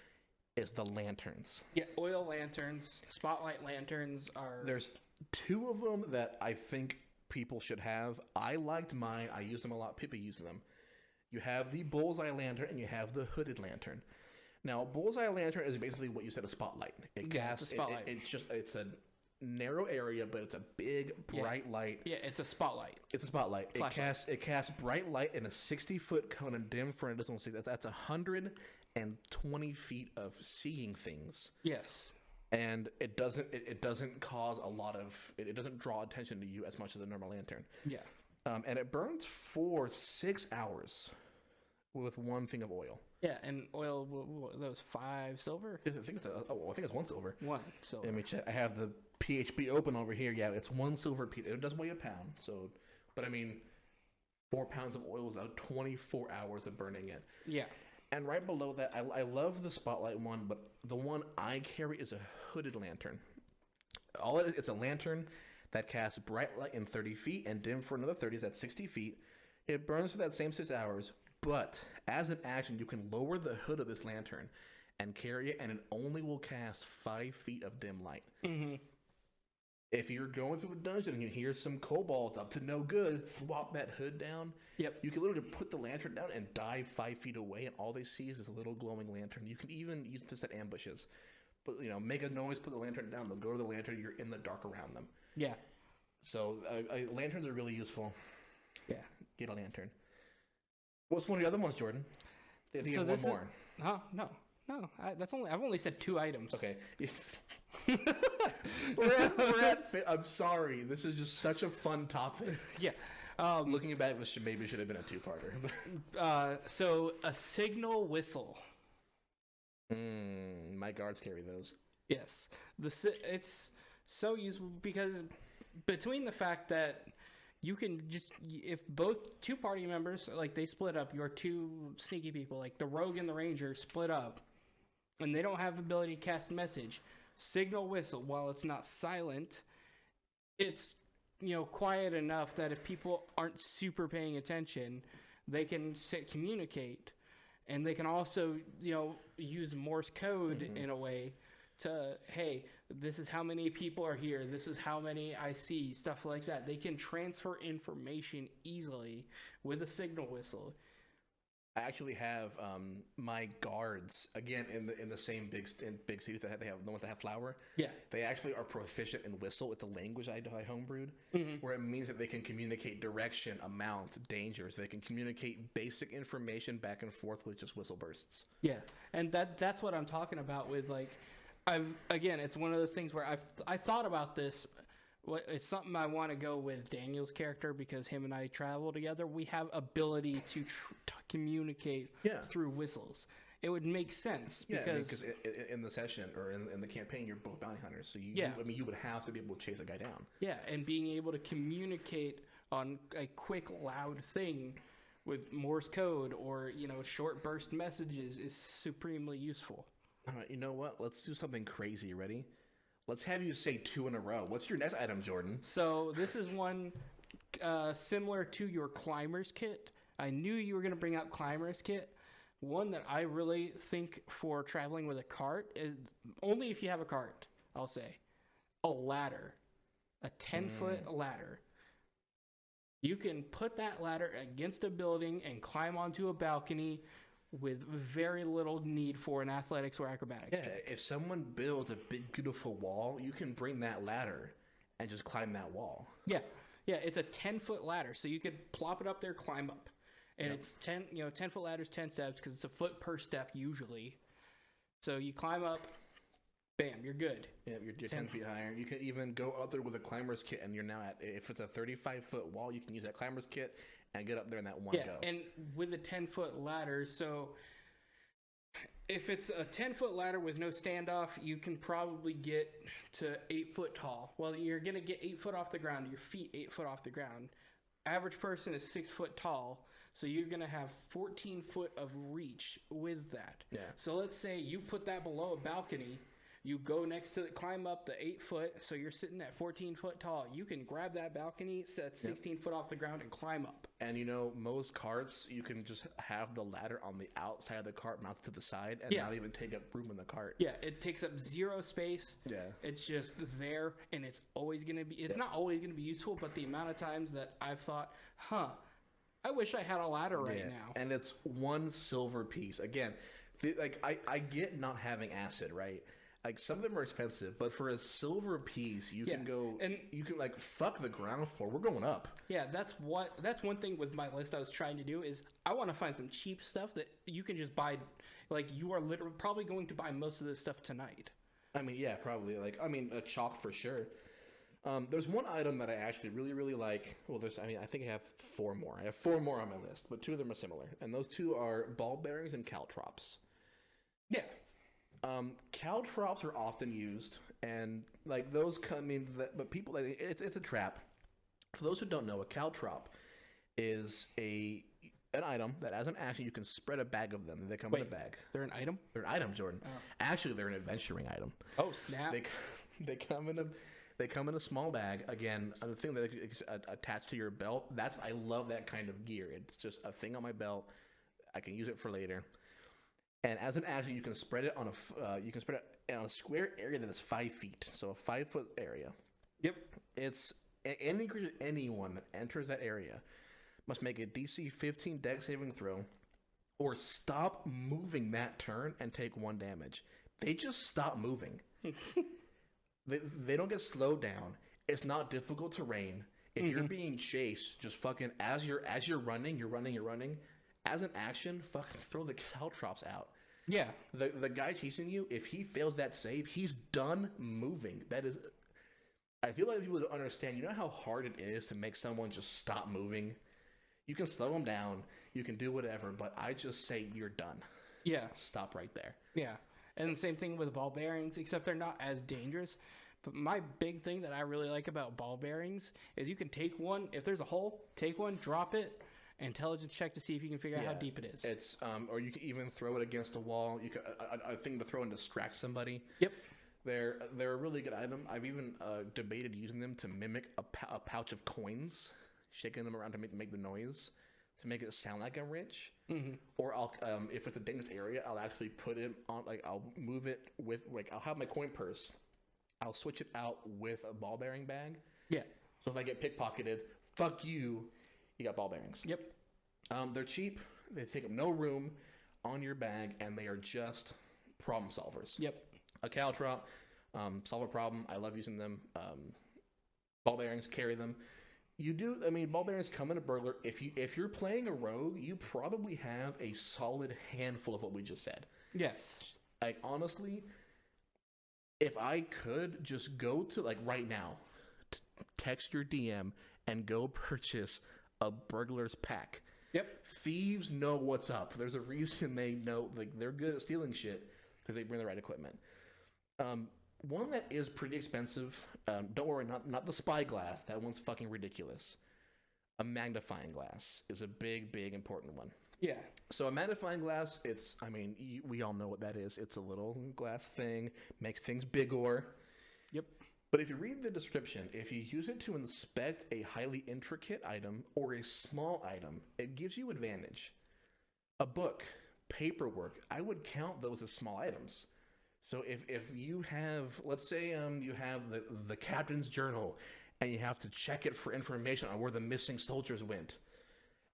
is the lanterns. Yeah, oil lanterns, spotlight lanterns are... There's 2 of them that I think people should have. I liked mine. I used them a lot. Pippi used them. You have the bullseye lantern and you have the hooded lantern. Now, bullseye lantern is basically what you said, a spotlight. It's a spotlight. It's a narrow area, but it's a big, bright light. Yeah, it's a spotlight. It's a spotlight. It casts bright light in a 60-foot cone and dim for an additional 6. That's 120 feet of seeing things. Yes. And it doesn't cause a lot of... It doesn't draw attention to you as much as a normal lantern. Yeah. And it burns for 6 hours with 1 thing of oil. Yeah, and oil, that was 5 silver? I think it's 1 silver. 1 silver. Let me check. I have the PHB open over here. Yeah, it's 1 silver piece. It does weigh a pound. So, but I mean, 4 pounds of oil is out 24 hours of burning it. Yeah. And right below that, I love the spotlight one, but the one I carry is a hooded lantern. All it is, it's a lantern that casts bright light in 30 feet and dim for another 30, that's 60 feet. It burns for that same 6 hours, but as an action, you can lower the hood of this lantern, and carry it, and it only will cast 5 feet of dim light. Mm-hmm. If you're going through the dungeon and you hear some kobolds up to no good, flop that hood down. Yep. You can literally put the lantern down and dive 5 feet away, and all they see is this little glowing lantern. You can even use it to set ambushes. But, make a noise, put the lantern down, they'll go to the lantern, you're in the dark around them. Yeah. So lanterns are really useful. Yeah. Get a lantern. What's one of the other ones, Jordan? I think you have one more. No. I've only said 2 items. Okay. I'm sorry. This is just such a fun topic. Yeah. Looking back, this should have been a 2-parter. So a signal whistle. My guards carry those. Yes. It's so useful because between the fact that you can just, if both 2 party members, like they split up, your 2 sneaky people, like the rogue and the ranger split up, and they don't have the ability to cast message, signal whistle, while it's not silent, it's, quiet enough that if people aren't super paying attention, they can communicate. And they can also, use Morse code in a way to, hey, this is how many people are here. This is how many I see, stuff like that. They can transfer information easily with a signal whistle. I actually have my guards again in the same big cities that they have the ones that have flower. Yeah, they actually are proficient in whistle. It's a language I homebrewed, where it means that they can communicate direction, amounts, dangers. They can communicate basic information back and forth with just whistle bursts. Yeah, and that's what I'm talking about with it's one of those things where I thought about this. It's something I want to go with Daniel's character because him and I travel together. We have ability to communicate through whistles. It would make sense because in the session or in the campaign, you're both bounty hunters, so you would have to be able to chase a guy down. Yeah, and being able to communicate on a quick, loud thing with Morse code or short burst messages is supremely useful. All right, you know what? Let's do something crazy. Ready? Let's have you say 2 in a row. What's your next item, Jordan? So this is one similar to your climber's kit. I knew you were going to bring up climber's kit. One that I really think for traveling with a cart is only if you have a cart, I'll say. A ladder. A 10-foot ladder. You can put that ladder against a building and climb onto a balcony with very little need for an athletics or acrobatics check. If someone builds a big, beautiful wall, you can bring that ladder and just climb that wall. Yeah, it's a 10-foot ladder, so you could plop it up there, climb up. And it's 10-foot ladder's 10 steps because it's a foot per step usually. So you climb up, bam, you're good. Yeah, you're 10 feet higher. You can even go up there with a climber's kit, and you're now if it's a 35-foot wall, you can use that climber's kit and get up there in that one go. Yeah, and with a 10-foot ladder, so if it's a 10-foot ladder with no standoff, you can probably get to 8 foot tall. Well, you're going to get 8 foot off the ground, your feet 8 foot off the ground. Average person is 6 foot tall, so you're going to have 14 foot of reach with that. Yeah. So let's say you put that below a balcony. You go next to it, climb up the 8 foot, so you're sitting at 14 foot tall. You can grab that balcony, set 16 foot off the ground, and climb up. And most carts, you can just have the ladder on the outside of the cart mounted to the side and not even take up room in the cart. Yeah, it takes up 0 space. Yeah. It's just there, and it's always going to be, it's not always going to be useful, but the amount of times that I've thought, I wish I had a ladder right now. And it's 1 silver piece. Again, I get not having acid, right? Some of them are expensive, but for a silver piece, you can go and you can fuck the ground floor. We're going up. Yeah, that's one thing with my list I was trying to do is I want to find some cheap stuff that you can just buy. You are literally probably going to buy most of this stuff tonight. I mean, yeah, probably. A chalk for sure. There's one item that I actually really, really like. Well, I think I have 4 more. I have 4 more on my list, but 2 of them are similar, and those 2 are ball bearings and caltrops. Yeah. Caltrops are often used, and those come in. But people, it's a trap. For those who don't know, a caltrop is an item that, as an action, you can spread a bag of them. They come in a bag. They're an item. They're an item, Jordan. Oh. Actually, they're an adventuring item. Oh snap! They come in a small bag. Again, a thing that is attached to your belt. I love that kind of gear. It's just a thing on my belt. I can use it for later. And as an action, you can spread it on a square area that is 5 feet, so a 5-foot area. Yep. It's anyone that enters that area must make a DC 15 Dex saving throw, or stop moving that turn and take 1 damage. They just stop moving. they don't get slowed down. It's not difficult terrain. If you're being chased, just fucking as you're running, you're running. As an action, fucking throw the caltrops out. Yeah. The guy chasing you, if he fails that save, he's done moving. That is, I feel like people don't understand. You know how hard it is to make someone just stop moving? You can slow them down, you can do whatever, but I just say you're done. Yeah. Stop right there. Yeah. And the same thing with ball bearings, except they're not as dangerous. But my big thing that I really like about ball bearings is you can take one, if there's a hole, take one, drop it, intelligence check to see if you can figure out how deep it is. It's or you can even throw it against a wall. You can a thing to throw and distract somebody. Yep. They're a really good item. I've even debated using them to mimic a pouch of coins, shaking them around to make the noise, to make it sound like I'm rich. Mm-hmm. Or I'll if it's a dangerous area, I'll actually put it on, like I'll move it with, like I'll have my coin purse, I'll switch it out with a ball bearing bag. Yeah. So if I get pickpocketed, fuck you, you got ball bearings. Yep. They're cheap. They take up no room on your bag, and they are just problem solvers. Yep. A caltrop, solve a problem. I love using them. Ball bearings, carry them. You do. I mean, ball bearings come in a burglar. If you're playing a rogue, you probably have a solid handful of what we just said. Yes. Like honestly, if I could just go to, like right now, text your DM and go purchase a burglar's pack. Yep. Thieves know what's up. There's a reason they know, like they're good at stealing shit because they bring the right equipment. One that is pretty expensive. Don't worry, not the spyglass. That one's fucking ridiculous. A magnifying glass is a big, important one. Yeah. So a magnifying glass, we all know what that is. It's a little glass thing, makes things bigger. Yep. But if you read the description, if you use it to inspect a highly intricate item or a small item, it gives you advantage. A book, paperwork, I would count those as small items. So if you have, let's say you have the captain's journal and you have to check it for information on where the missing soldiers went.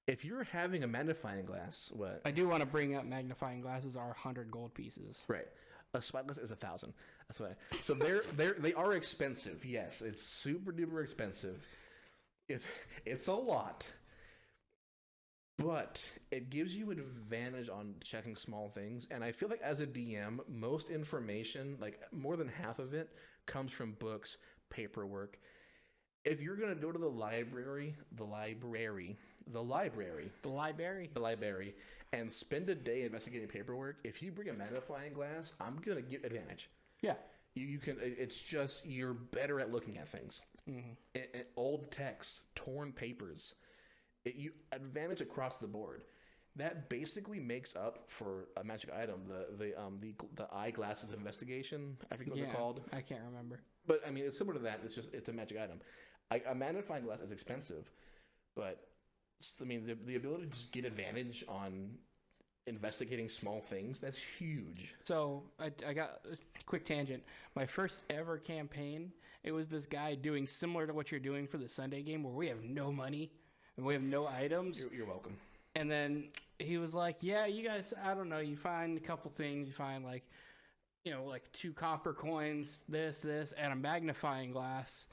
If you're having a magnifying glass, what? I do want to bring up magnifying glasses are 100 gold pieces. Right. A spyglass is 1,000. That's what so they are expensive. Yes, it's super duper expensive. It's a lot. But it gives you advantage on checking small things. And I feel like as a DM, most information, like more than half of it, comes from books, paperwork. If you're going to go to the library, and spend a day investigating paperwork, if you bring a magnifying glass, I'm going to get advantage. Yeah. You can, it's just, you're better at looking at things. Mm-hmm. Old text, torn papers. You advantage across the board. That basically makes up for a magic item. The eyeglasses investigation. I forget what they're called. I can't remember. But I mean, it's similar to that. It's a magic item. A magnifying glass is expensive, but I mean the ability to just get advantage on investigating small things, that's huge. So I got a quick tangent. My first ever campaign, it was this guy doing similar to what you're doing for the Sunday game, where we have no money and we have no items. You're welcome. And then he was like, yeah, you guys, I don't know, you find a couple things. You find like 2 copper coins, this, and a magnifying glass.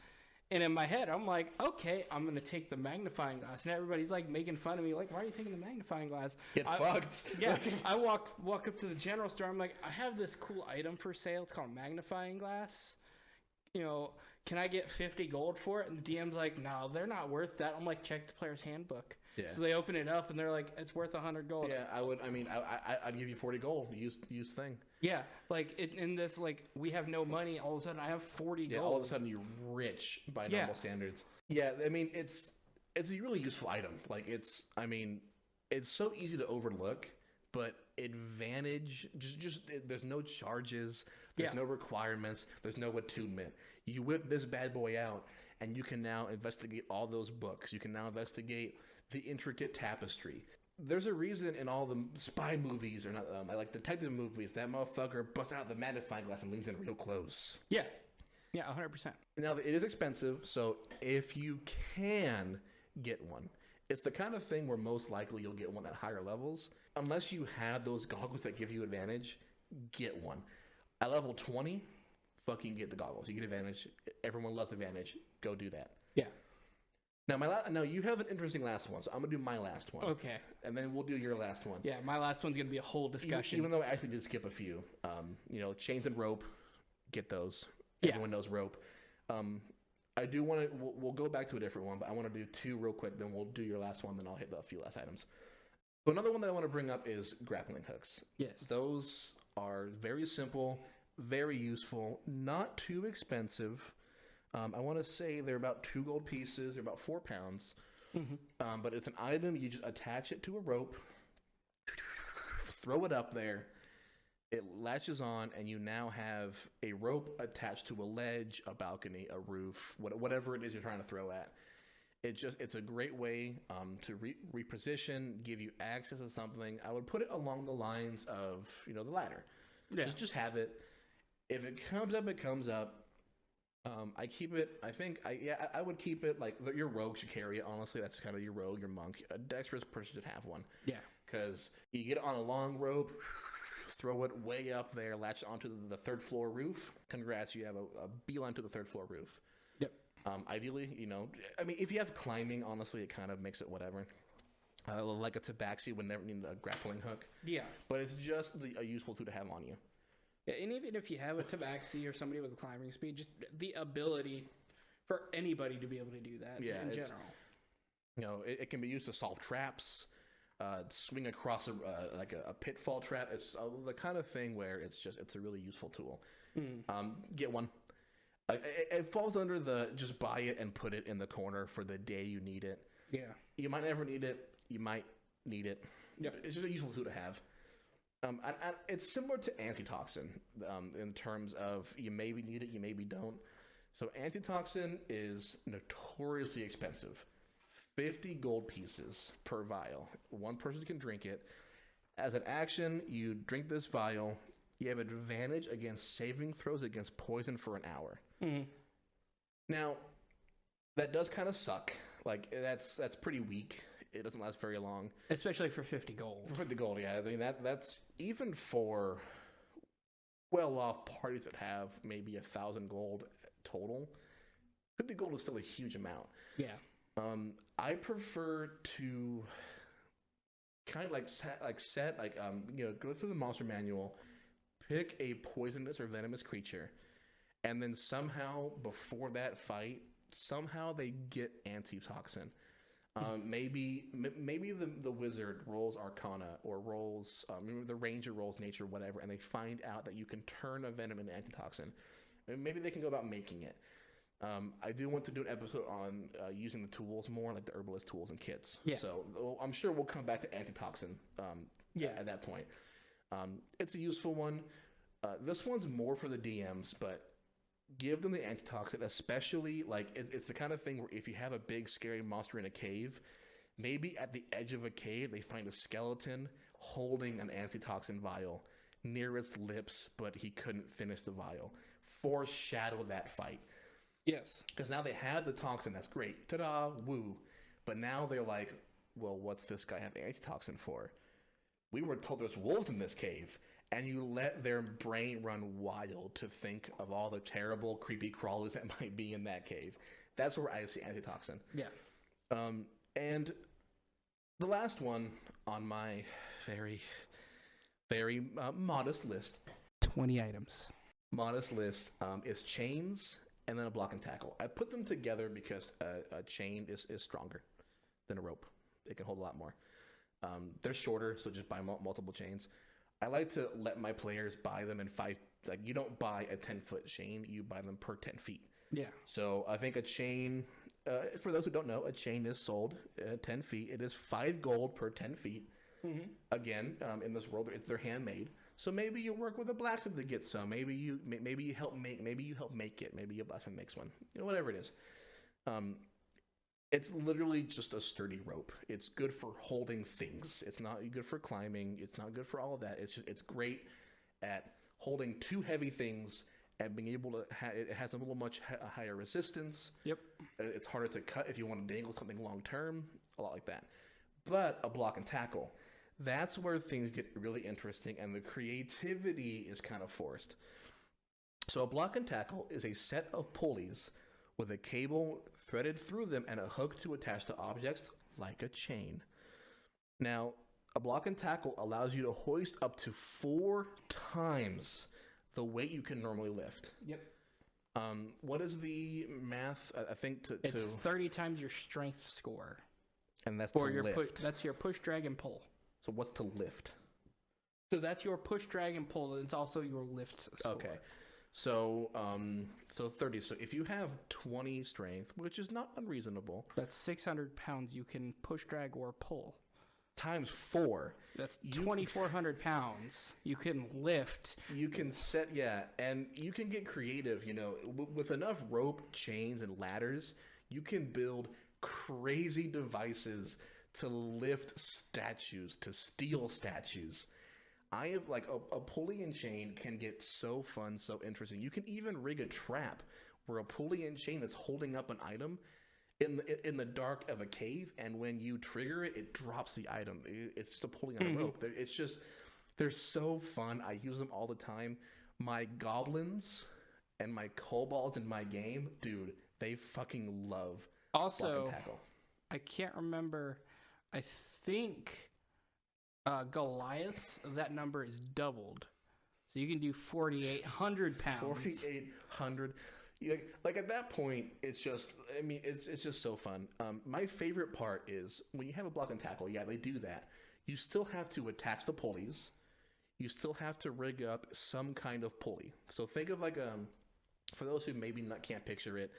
And in my head, I'm like, okay, I'm going to take the magnifying glass. And everybody's like making fun of me, like, why are you taking the magnifying glass? Get fucked. Yeah. I walk up to the general store. I'm like, I have this cool item for sale. It's called a magnifying glass. Can I get 50 gold for it? And the DM's like, no, they're not worth that. I'm like, check the player's handbook. Yeah. So they open it up and they're like, it's worth 100 gold. Yeah, I'd give you 40 gold. Use thing. Yeah, like in this, like we have no money. All of a sudden, I have 40 gold. Yeah, all of a sudden you're rich by normal standards. Yeah, I mean it's a really useful item. Like it's so easy to overlook, but advantage just there's no charges, there's no requirements, there's no attunement. You whip this bad boy out, and you can now investigate all those books. You can now investigate the intricate tapestry. there's a reason in all the spy movies, or not, I like detective movies, that motherfucker busts out the magnifying glass and leans in real close. Yeah. Yeah, 100%. Now, it is expensive, so if you can get one, it's the kind of thing where most likely you'll get one at higher levels. Unless you have those goggles that give you advantage, get one. At level 20, fucking get the goggles. You get advantage. Everyone loves advantage. Go do that. Yeah. Now, you have an interesting last one, so I'm going to do my last one. Okay. And then we'll do your last one. Yeah, my last one's going to be a whole discussion. Even though I actually did skip a few. Chains and rope, get those. Yeah. Everyone knows rope. I do want to, we'll go back to a different one, but I want to do two real quick, then we'll do your last one, then I'll hit a few last items. So another one that I want to bring up is grappling hooks. Yes. Those are very simple, very useful, not too expensive. I want to say they're about 2 gold pieces. They're about 4 pounds. Mm-hmm. But it's an item. You just attach it to a rope, throw it up there. It latches on, and you now have a rope attached to a ledge, a balcony, a roof, whatever it is you're trying to throw at. It's a great way to reposition, give you access to something. I would put it along the lines of the ladder. Yeah. Just have it. If it comes up, it comes up. I keep it. I would keep it like your rogue should carry it. Honestly, that's kind of your rogue, your monk. A dexterous person should have one. Yeah, because you get it on a long rope. Throw it way up there, latch onto the 3rd floor roof. Congrats, you have a beeline to the 3rd floor roof. Yep. Ideally, if you have climbing, honestly, it kind of makes it whatever. Like a tabaxi would never need a grappling hook. Yeah. But it's just a useful tool to have on you. Yeah, and even if you have a tabaxi or somebody with climbing speed, just the ability for anybody to be able to do that in general. It can be used to solve traps. Swing across a pitfall trap. It's the kind of thing where it's a really useful tool. Get one. It falls under the just buy it and put it in the corner for the day you need it. Yeah. You might never need it. You might need it. Yep. It's just a useful tool to have. It's similar to antitoxin in terms of you maybe need it, you maybe don't. So antitoxin is notoriously expensive. 50 gold pieces per vial. One person can drink it. As an action, you drink this vial. You have advantage against saving throws against poison for an hour. Mm-hmm. Now, that does kind of suck. Like, that's pretty weak. It doesn't last very long. Especially for 50 gold. For 50 gold, yeah. I mean, that's even for well-off parties that have maybe 1,000 gold total. 50 gold is still a huge amount. Yeah. I prefer to kind of go through the monster manual, pick a poisonous or venomous creature, and then somehow before that fight, they get antitoxin. Maybe the wizard rolls Arcana or rolls the ranger rolls nature, whatever, and they find out that you can turn a venom into antitoxin. And maybe they can go about making it. I do want to do an episode on using the tools more, like the herbalist tools and kits. Yeah. So I'm sure we'll come back to antitoxin at that point. It's a useful one. This one's more for the DMs, but give them the antitoxin, especially it's the kind of thing where if you have a big scary monster in a cave, maybe at the edge of a cave they find a skeleton holding an antitoxin vial near its lips, but he couldn't finish the vial. Foreshadow that fight. Yes. Because now they have the toxin. That's great. Ta-da, woo. But now they're like, well, what's this guy have antitoxin for? We were told there's wolves in this cave. And you let their brain run wild to think of all the terrible, creepy crawlers that might be in that cave. That's where I see antitoxin. Yeah. And the last one on my very, very modest list. 20 items. Modest list is chains and then a block and tackle. I put them together because a chain is stronger than a rope. It can hold a lot more. They're shorter, so just buy multiple chains. I like to let my players buy them in 5. Like, you don't buy a 10-foot chain, you buy them per 10 feet. Yeah. So I think a chain, for those who don't know, a chain is sold at 10 feet. It is 5 gold per 10 feet. Mm-hmm. Again, in this world, they're handmade. So maybe you work with a blacksmith to get some. Maybe you help make it. Maybe your blacksmith makes one. Whatever it is. It's literally just a sturdy rope. It's good for holding things. It's not good for climbing. It's not good for all of that. It's great at holding two heavy things and being able to. It has a little much higher resistance. Yep. It's harder to cut if you want to dangle something long term. A lot like that. But a block and tackle, that's where things get really interesting and the creativity is kind of forced. So a block and tackle is a set of pulleys with a cable threaded through them and a hook to attach to objects like a chain. Now, a block and tackle allows you to hoist up to 4 times the weight you can normally lift. Yep. What is the math? I think it's 30 times your strength score. And that's for to your lift. That's your push, drag, and pull. So what's to lift? So that's your push, drag, and pull. And it's also your lift score. Okay. So 30. So if you have 20 strength, which is not unreasonable, that's 600 pounds you can push, drag, or pull. Times 4. That's 2,400 pounds you can lift. You can set, and you can get creative. You know, with enough rope, chains, and ladders, you can build crazy devices to lift statues, to steal statues. I have like a pulley and chain can get so fun, so interesting. You can even rig a trap where a pulley and chain is holding up an item in the dark of a cave, and when you trigger it, it drops the item. It's just a pulley on a rope. It's just, they're so fun. I use them all the time. My goblins and my kobolds in my game, dude, they fucking love also block and tackle. I can't remember. I think Goliath's, that number is doubled. So you can do 4,800 pounds. 4,800. Like at that point, it's just, I mean, it's just so fun. My favorite part is when you have a block and tackle, they do that. You still have to attach the pulleys. You still have to rig up some kind of pulley. So think of like, for those who maybe can't picture it,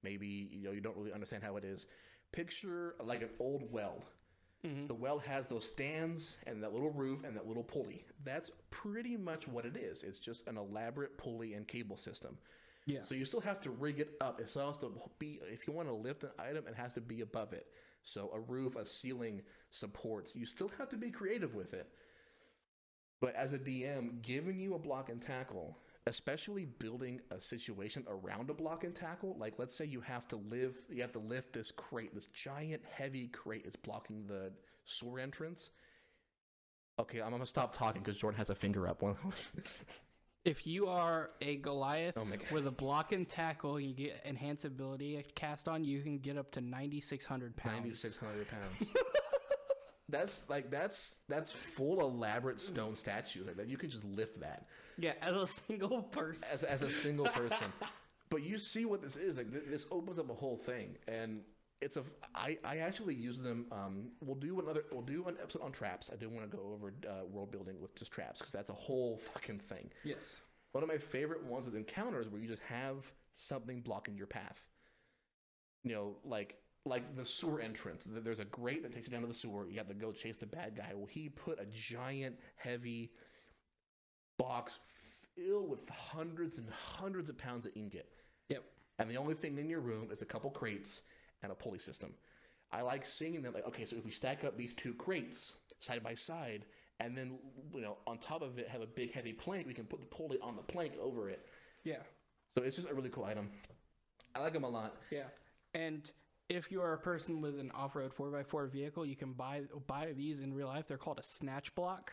maybe, you don't really understand how it is. Picture like an old well. Mm-hmm. The well has those stands and that little roof and that little pulley. That's pretty much what it is. It's just an elaborate pulley and cable system. Yeah. So you still have to rig it up. It still has to be, if you want to lift an item, it has to be above it. So a roof, a ceiling, supports. You still have to be creative with it. But as a DM, giving you a block and tackle, especially building a situation around a block and tackle, like let's say you have to lift this crate, this giant heavy crate is blocking the sewer entrance. Okay, I'm gonna stop talking because Jordan has a finger up. If you are a Goliath with a block and tackle, you get enhanced ability cast on, you can get up to 9,600 pounds. 9,600 pounds. That's full elaborate stone statues like that. You can just lift that. Yeah, as a single person. As a single person. But you see what this is. Like this opens up a whole thing, and I actually use them. We'll do an episode on traps. I do want to go over world building with just traps because that's a whole fucking thing. Yes. One of my favorite ones is encounters where you just have something blocking your path. Like the sewer entrance. There's a grate that takes you down to the sewer. You have to go chase the bad guy. Well, he put a giant, heavy box filled with hundreds and hundreds of pounds of ingot. Yep. And the only thing in your room is a couple crates and a pulley system. I like seeing them like, okay, so if we stack up these 2 crates side by side, and then, on top of it have a big heavy plank, we can put the pulley on the plank over it. Yeah. So it's just a really cool item. I like them a lot. Yeah. And if you are a person with an off-road 4x4 vehicle, you can buy these in real life. They're called a snatch block.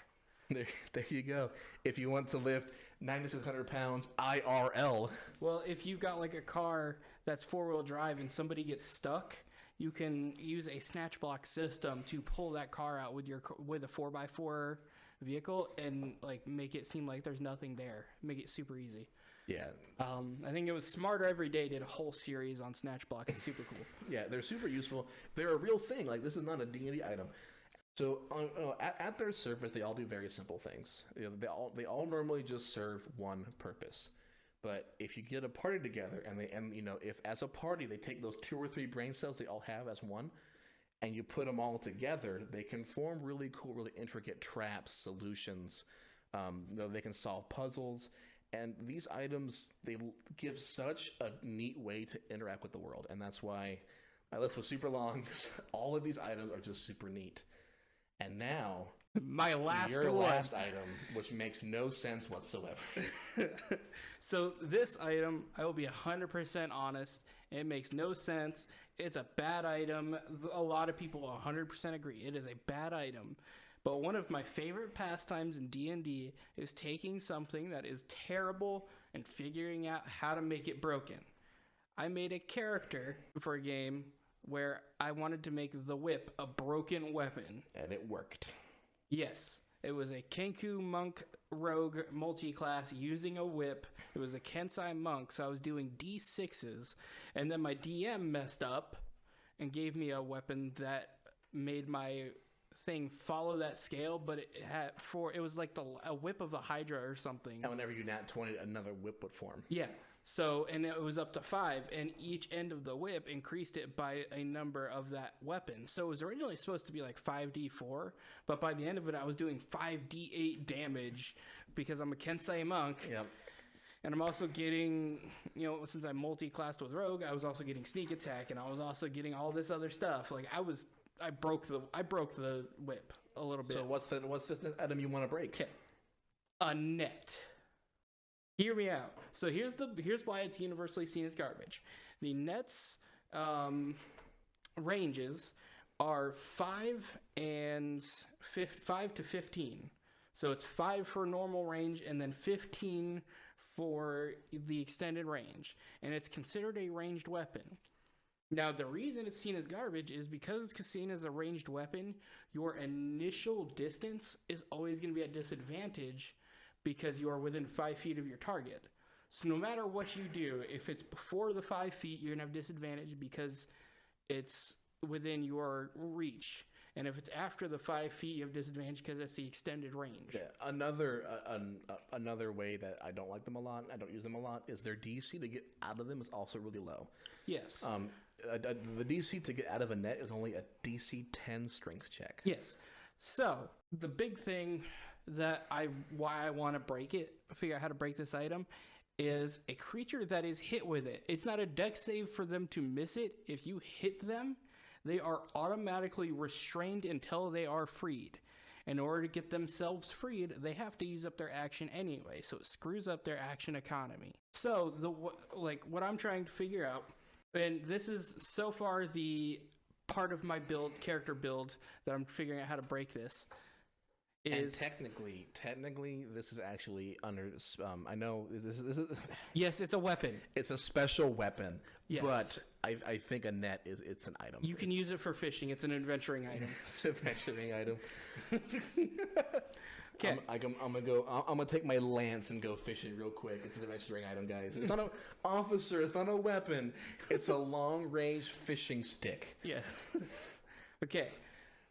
There you go. If you want to lift 9,600 pounds IRL. Well, if you've got like a car that's 4-wheel drive and somebody gets stuck, you can use a snatch block system to pull that car out with a 4x4 vehicle and like make it seem like there's nothing there. Make it super easy. Yeah. I think it was Smarter Every Day did a whole series on snatch block. It's super cool. Yeah, they're super useful. They're a real thing. Like this is not a D&D item. So at their surface, they all do very simple things. They all normally just serve one purpose. But if you get a party together and if as a party they take those 2 or 3 brain cells they all have as one, and you put them all together, they can form really cool, really intricate traps, solutions. They can solve puzzles, and these items they give such a neat way to interact with the world, and that's why My list was super long because all of these items are just super neat. And now, my your last item, which makes no sense whatsoever. So this item, I will be 100% honest. It makes no sense. It's a bad item. A lot of people 100% agree. It is a bad item. But one of my favorite pastimes in D&D is taking something that is terrible and figuring out how to make it broken. I made a character for a game where I wanted to make the whip a broken weapon. And it worked. Yes. It was a Kenku monk rogue multi-class using a whip. It was a Kensai monk, so I was doing D6s. And then my DM messed up and gave me a weapon that made my thing follow that scale, but it was like a whip of the Hydra or something. And whenever you nat 20, another whip would form. Yeah. So, and it was up to 5, and each end of the whip increased it by a number of that weapon. So it was originally supposed to be like 5d4, but by the end of it, I was doing 5d8 damage because I'm a Kensei monk. Yep. And I'm also getting, since I'm multi-classed with Rogue, I was also getting sneak attack, and I was also getting all this other stuff. Like I broke the whip a little bit. So what's this item you want to break? Okay. A net. Hear me out. So here's why it's universally seen as garbage. The net's ranges are 5 to 15. So it's 5 for normal range and then 15 for the extended range. And it's considered a ranged weapon. Now, the reason it's seen as garbage is because it's seen as a ranged weapon, your initial distance is always going to be at disadvantage because you are within 5 feet of your target. So no matter what you do, if it's before the 5 feet, you're going to have disadvantage because it's within your reach. And if it's after the 5 feet, you have disadvantage because that's the extended range. Yeah. Another way that I don't like them a lot, I don't use them a lot, is their DC to get out of them is also really low. Yes. The DC to get out of a net is only a DC 10 strength check. Yes. So the big thing why I want to break it, figure out how to break this item, is a creature that is hit with it. It's not a dex save for them to miss it. If you hit them, they are automatically restrained until they are freed. In order to get themselves freed, they have to use up their action anyway, so it screws up their action economy. So what I'm trying to figure out, and this is so far the part of my character build that I'm figuring out how to break this. And technically, this is actually under. I know this is. Yes, it's a weapon. It's a special weapon. Yes. But I think a net it's an item. You can use it for fishing. It's an adventuring item. It's an adventuring item. Okay. I'm gonna take my lance and go fishing real quick. It's an adventuring item, guys. It's not an officer. It's not a weapon. It's a long range fishing stick. Yeah. Okay.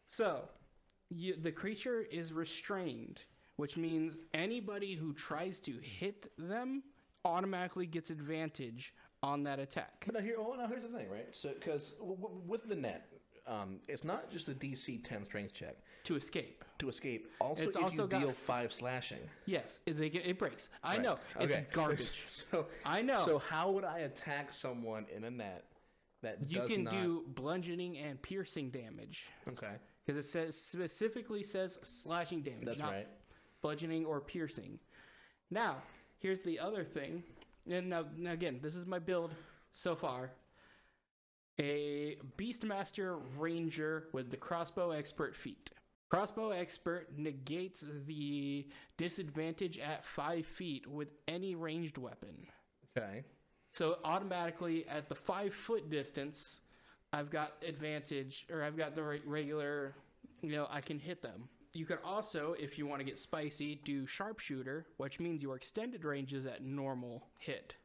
So. The creature is restrained, which means anybody who tries to hit them automatically gets advantage on that attack. But here's the thing, right? So, because with the net, it's not just a DC 10 strength check to escape. Also, it's you deal 5 slashing. Yes, it breaks. I right. know it's garbage. So I know. So how would I attack someone in a net that you can do bludgeoning and piercing damage? Okay. Because it specifically says slashing damage. That's not right. Bludgeoning or piercing. Now, here's the other thing. And now again, this is my build so far. A Beastmaster Ranger with the Crossbow Expert feat. Crossbow Expert negates the disadvantage at 5 feet with any ranged weapon. Okay. So automatically at the 5 foot distance, I've got advantage, or I've got the regular, I can hit them. You could also, if you want to get spicy, do sharpshooter, which means your extended range is at normal hit.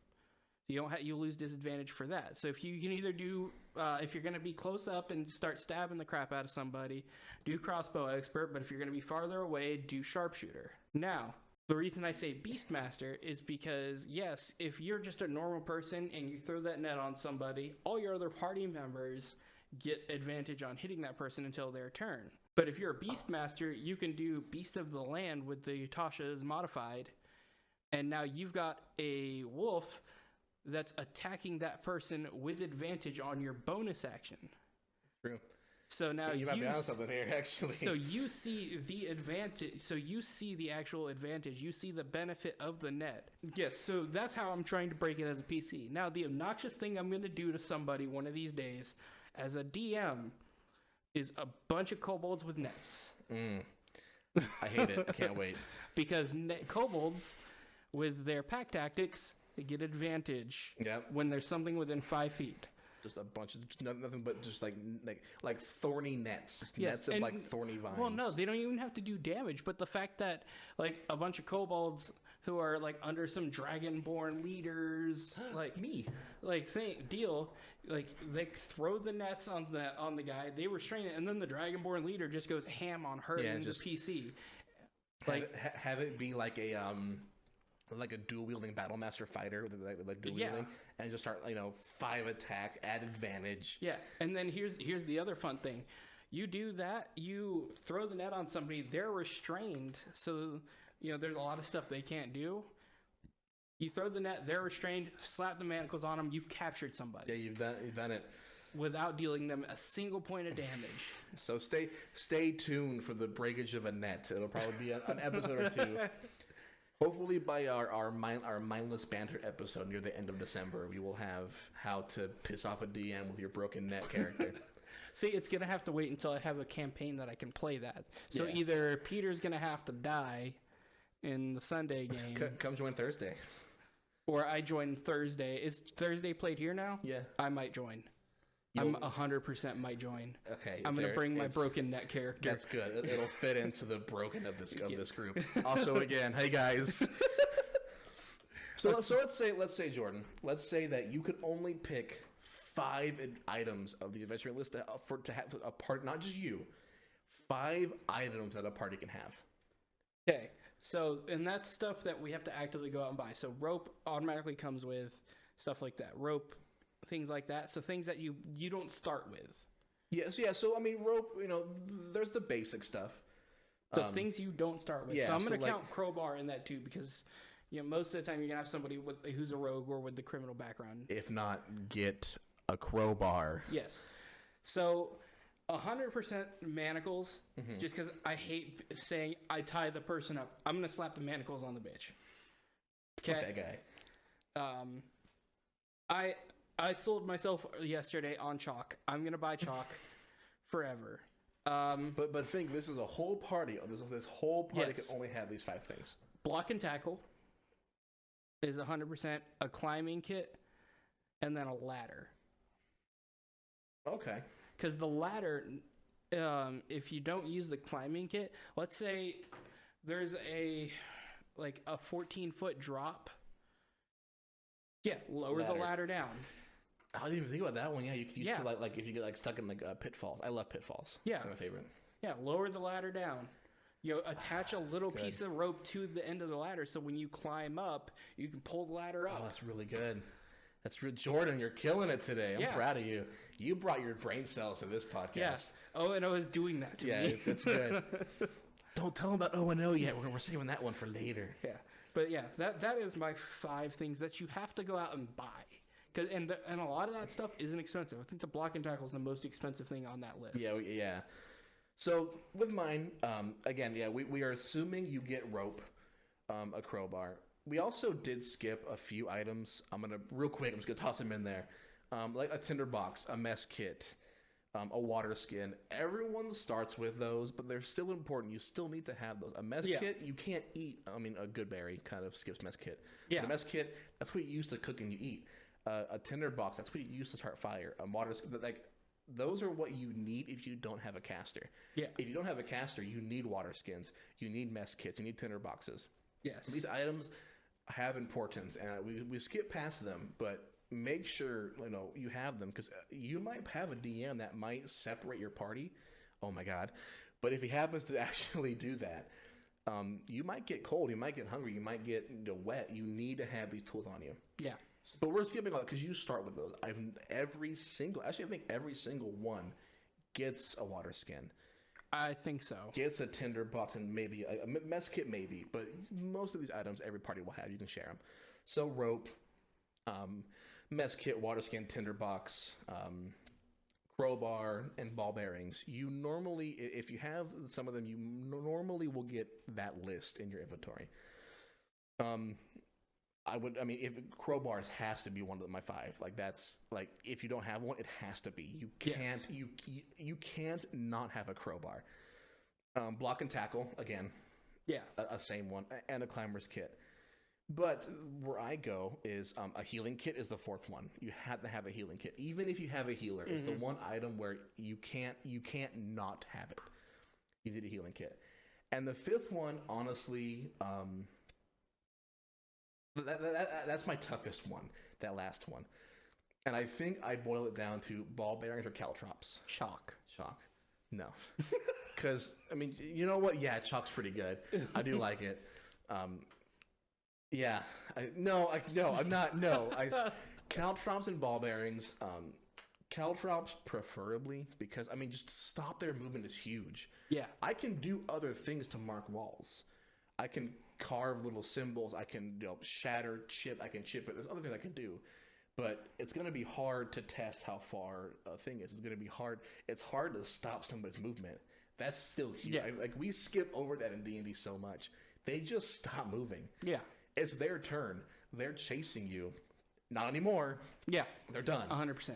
You lose disadvantage for that. So if you can either do, if you're going to be close up and start stabbing the crap out of somebody, do crossbow expert. But if you're going to be farther away, do sharpshooter. Now, the reason I say Beastmaster is because, yes, if you're just a normal person and you throw that net on somebody, all your other party members get advantage on hitting that person until their turn. But if you're a Beastmaster, you can do Beast of the Land with the Tasha's modified, and now you've got a wolf that's attacking that person with advantage on your bonus action. True. So now you might be on something here, actually. So you see the advantage. So you see the actual advantage. You see the benefit of the net. Yes. So that's how I'm trying to break it as a PC. Now, the obnoxious thing I'm going to do to somebody one of these days, as a DM, is a bunch of kobolds with nets. I hate it. I can't wait. Because kobolds, with their pack tactics, they get advantage. Yep. When there's something within 5 feet. Just a bunch of nothing but just like thorny nets, nets of like thorny vines. Well, no, they don't even have to do damage. But the fact that like a bunch of kobolds who are like under some dragonborn leaders, like me, like deal, like they throw the nets on the guy, they restrain it, and then the dragonborn leader just goes ham on hurting the PC. Like have it be like a dual wielding battle master fighter with like dual wielding, and just start 5 attacks at advantage. Yeah, and then here's the other fun thing. You do that, you throw the net on somebody, they're restrained, so there's a lot of stuff they can't do. You throw the net, they're restrained, slap the manacles on them, you've captured somebody. Yeah, you've done it without dealing them a single point of damage. So stay tuned for the breakage of a net. It'll probably be an episode or two. Hopefully by our mindless banter episode near the end of December, we will have how to piss off a DM with your broken net character. See, it's going to have to wait until I have a campaign that I can play that. So either Peter's going to have to die in the Sunday game. Come join Thursday. Or I join Thursday. Is Thursday played here now? Yeah. I might join. I'm 100% might join. Okay. I'm going to bring my broken net character. That's good. It'll fit into the broken of this group. Also, again, hey guys. So let's say Jordan. Let's say that you could only pick 5 items of the adventure list to have a part, not just you. 5 items that a party can have. Okay. So, and that's stuff that we have to actively go out and buy. So rope automatically comes with stuff like that. Rope, things like that. So things that you don't start with. Yes, yeah. So I mean, rope. There's the basic stuff. So things you don't start with. Yeah, so I'm going to count crowbar in that too, because most of the time you're going to have somebody who's a rogue or with the criminal background. If not, get a crowbar. Yes. So 100% manacles. Just because I hate saying I tie the person up. I'm going to slap the manacles on the bitch. Okay. Fuck that guy. I sold myself yesterday on chalk. I'm gonna buy chalk forever. But think this is a whole party. This whole party can only have these 5 things. Block and tackle is 100%. A climbing kit, and then a ladder. Okay. Because the ladder, if you don't use the climbing kit, let's say there's a 14-foot drop. Yeah, lower the ladder down. I didn't even think about that one. Yeah, you could use to like if you get stuck in pitfalls. I love pitfalls. Yeah, my favorite. Yeah, lower the ladder down. Attach a little piece of rope to the end of the ladder, so when you climb up, you can pull the ladder up. Oh, that's really good. Jordan, you're killing it today. I'm proud of you. You brought your brain cells to this podcast. Yeah. Oh, and I was doing that to me. Yeah, it's good. Don't tell them about O&O yet. We're saving that one for later. Yeah. But yeah, that is my 5 things that you have to go out and buy. And a lot of that stuff isn't expensive. I think the block and tackle is the most expensive thing on that list. Yeah. So with mine, again, we are assuming you get rope, a crowbar. We also did skip a few items. I'm just gonna toss them in there, like a tinderbox, a mess kit, a water skin. Everyone starts with those, but they're still important. You still need to have those. A mess kit, you can't eat. I mean, a good berry kind of skips mess kit. Yeah. The mess kit, that's what you use to cook and you eat. A tinderbox, that's what you use to start fire. A water skin, those are what you need if you don't have a caster. Yeah. If you don't have a caster, you need water skins. You need mess kits. You need tinderboxes. Yes. These items have importance, and we skip past them, but make sure you have them, because you might have a DM that might separate your party. Oh my god! But if he happens to actually do that, you might get cold, you might get hungry, you might get wet. You need to have these tools on you. Yeah. But we're skipping all that because you start with those. I think every single one gets a water skin. I think so. Gets a tinderbox and maybe a mess kit, maybe. But most of these items, every party will have. You can share them. So rope, mess kit, water skin, tinderbox, crowbar, and ball bearings. You normally, if you have some of them, you normally will get that list in your inventory. If crowbars has to be one of my 5. Like that's like if you don't have one, it has to be. You can't you can't not have a crowbar. Block and tackle again. Yeah, a same one, and a climber's kit. But where I go is a healing kit is the 4th one. You have to have a healing kit, even if you have a healer. It's the one item where you can't not have it. You need a healing kit, and the 5th one, honestly, that's my toughest one. That last one, and I think I boil it down to ball bearings or caltrops. Chalk. No, because I mean, you know what? Yeah, chalk's pretty good. I do like it. Yeah, I'm not. No, caltrops and ball bearings. Caltrops preferably because I mean, just stop their movement is huge. Yeah, I can do other things to mark walls. I can carve little symbols. I can shatter, chip. I can chip it. There's other things I can do, but it's gonna be hard to test how far a thing is. It's gonna be hard. It's hard to stop somebody's movement. That's still huge. Yeah. Like we skip over that in D&D so much. They just stop moving. Yeah. It's their turn. They're chasing you. Not anymore. Yeah. They're done. 100%.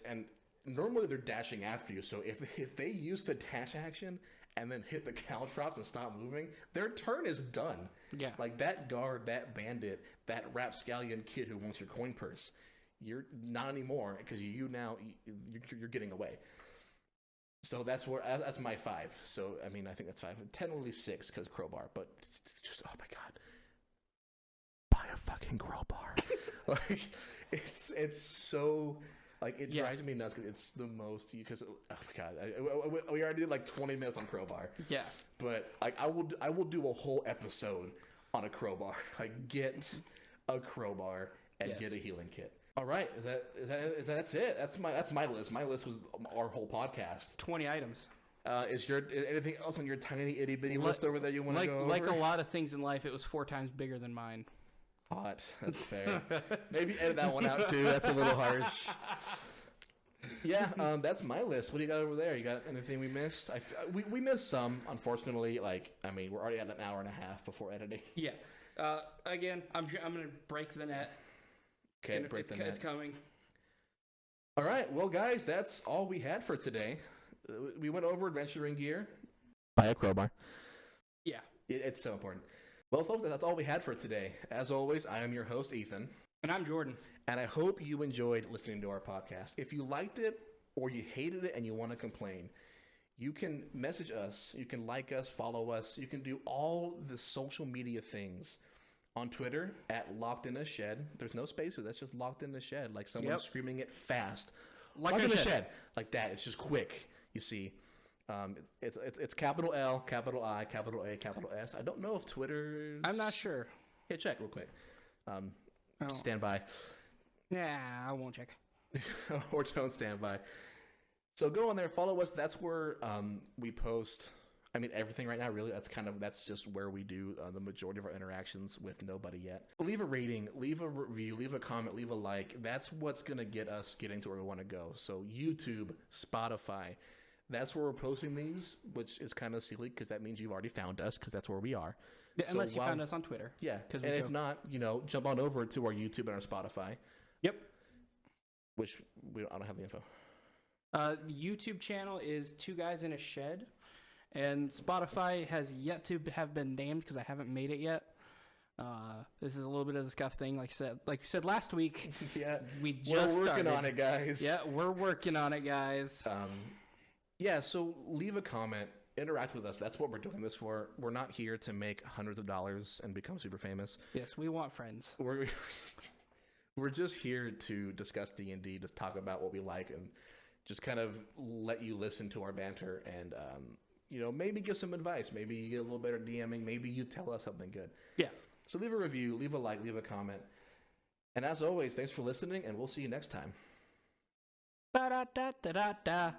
And normally they're dashing after you. So if they use the dash action and then hit the caltrops and stop moving, their turn is done. Yeah. Like that guard, that bandit, that rapscallion kid who wants your coin purse, you're not anymore because you're getting away. So that's my 5. So I mean I think that's 5. Technically 6 because crowbar, but it's just oh my god. Buy a fucking crowbar. Like it's so like it drives me nuts because it's the most because oh my god we already did like 20 minutes on crowbar. Yeah, but like I will do a whole episode on a crowbar. Like get a crowbar and get a healing kit. All right, that's it. That's my list. My list was our whole podcast. 20 items. Is anything else on your tiny itty bitty list over there you want to go over? Like a lot of things in life, it was 4 times bigger than mine. Hot. That's fair. Maybe edit that one out too. That's a little harsh. Yeah, that's my list. What do you got over there? You got anything we missed? We missed some, unfortunately. Like, I mean, we're already at an hour and a half before editing. Yeah. Again, I'm gonna break the net. Okay, break the net. It's coming. All right, well, guys, that's all we had for today. We went over adventuring gear. Buy a crowbar. Yeah. It's so important. Well, folks, that's all we had for today. As always, I am your host, Ethan. And I'm Jordan. And I hope you enjoyed listening to our podcast. If you liked it or you hated it and you want to complain, you can message us. You can like us, follow us. You can do all the social media things on Twitter at Locked in a Shed. There's no spaces. That's just Locked in a Shed. Like someone screaming it fast. Locked in a Shed. Like that. It's just quick, you see. It's capital L, capital I, capital A, capital S. I don't know if Twitter's... I'm not sure. Hey, check real quick. Stand by. Nah, I won't check. Or don't stand by. So go on there, follow us. That's where we post. I mean, everything right now, really. That's just where we do the majority of our interactions with nobody yet. Leave a rating, leave a review, leave a comment, leave a like. That's what's gonna get us getting to where we want to go. So YouTube, Spotify. That's where we're posting these, which is kind of silly because that means you've already found us because that's where we are. Yeah, unless you found us on Twitter. Yeah, and if not, jump on over to our YouTube and our Spotify. Yep. Which I don't have the info. YouTube channel is 2 Guys in a Shed, and Spotify has yet to have been named because I haven't made it yet. This is a little bit of a scuff thing, like you said last week. Yeah, we're working on it, guys. Yeah, we're working on it, guys. Yeah, so leave a comment, interact with us. That's what we're doing this for. We're not here to make hundreds of dollars and become super famous. Yes, we want friends. We're just here to discuss D&D, to talk about what we like, and just kind of let you listen to our banter and, maybe give some advice. Maybe you get a little better DMing. Maybe you tell us something good. Yeah. So leave a review, leave a like, leave a comment. And as always, thanks for listening, and we'll see you next time. Ba-da-da-da-da-da.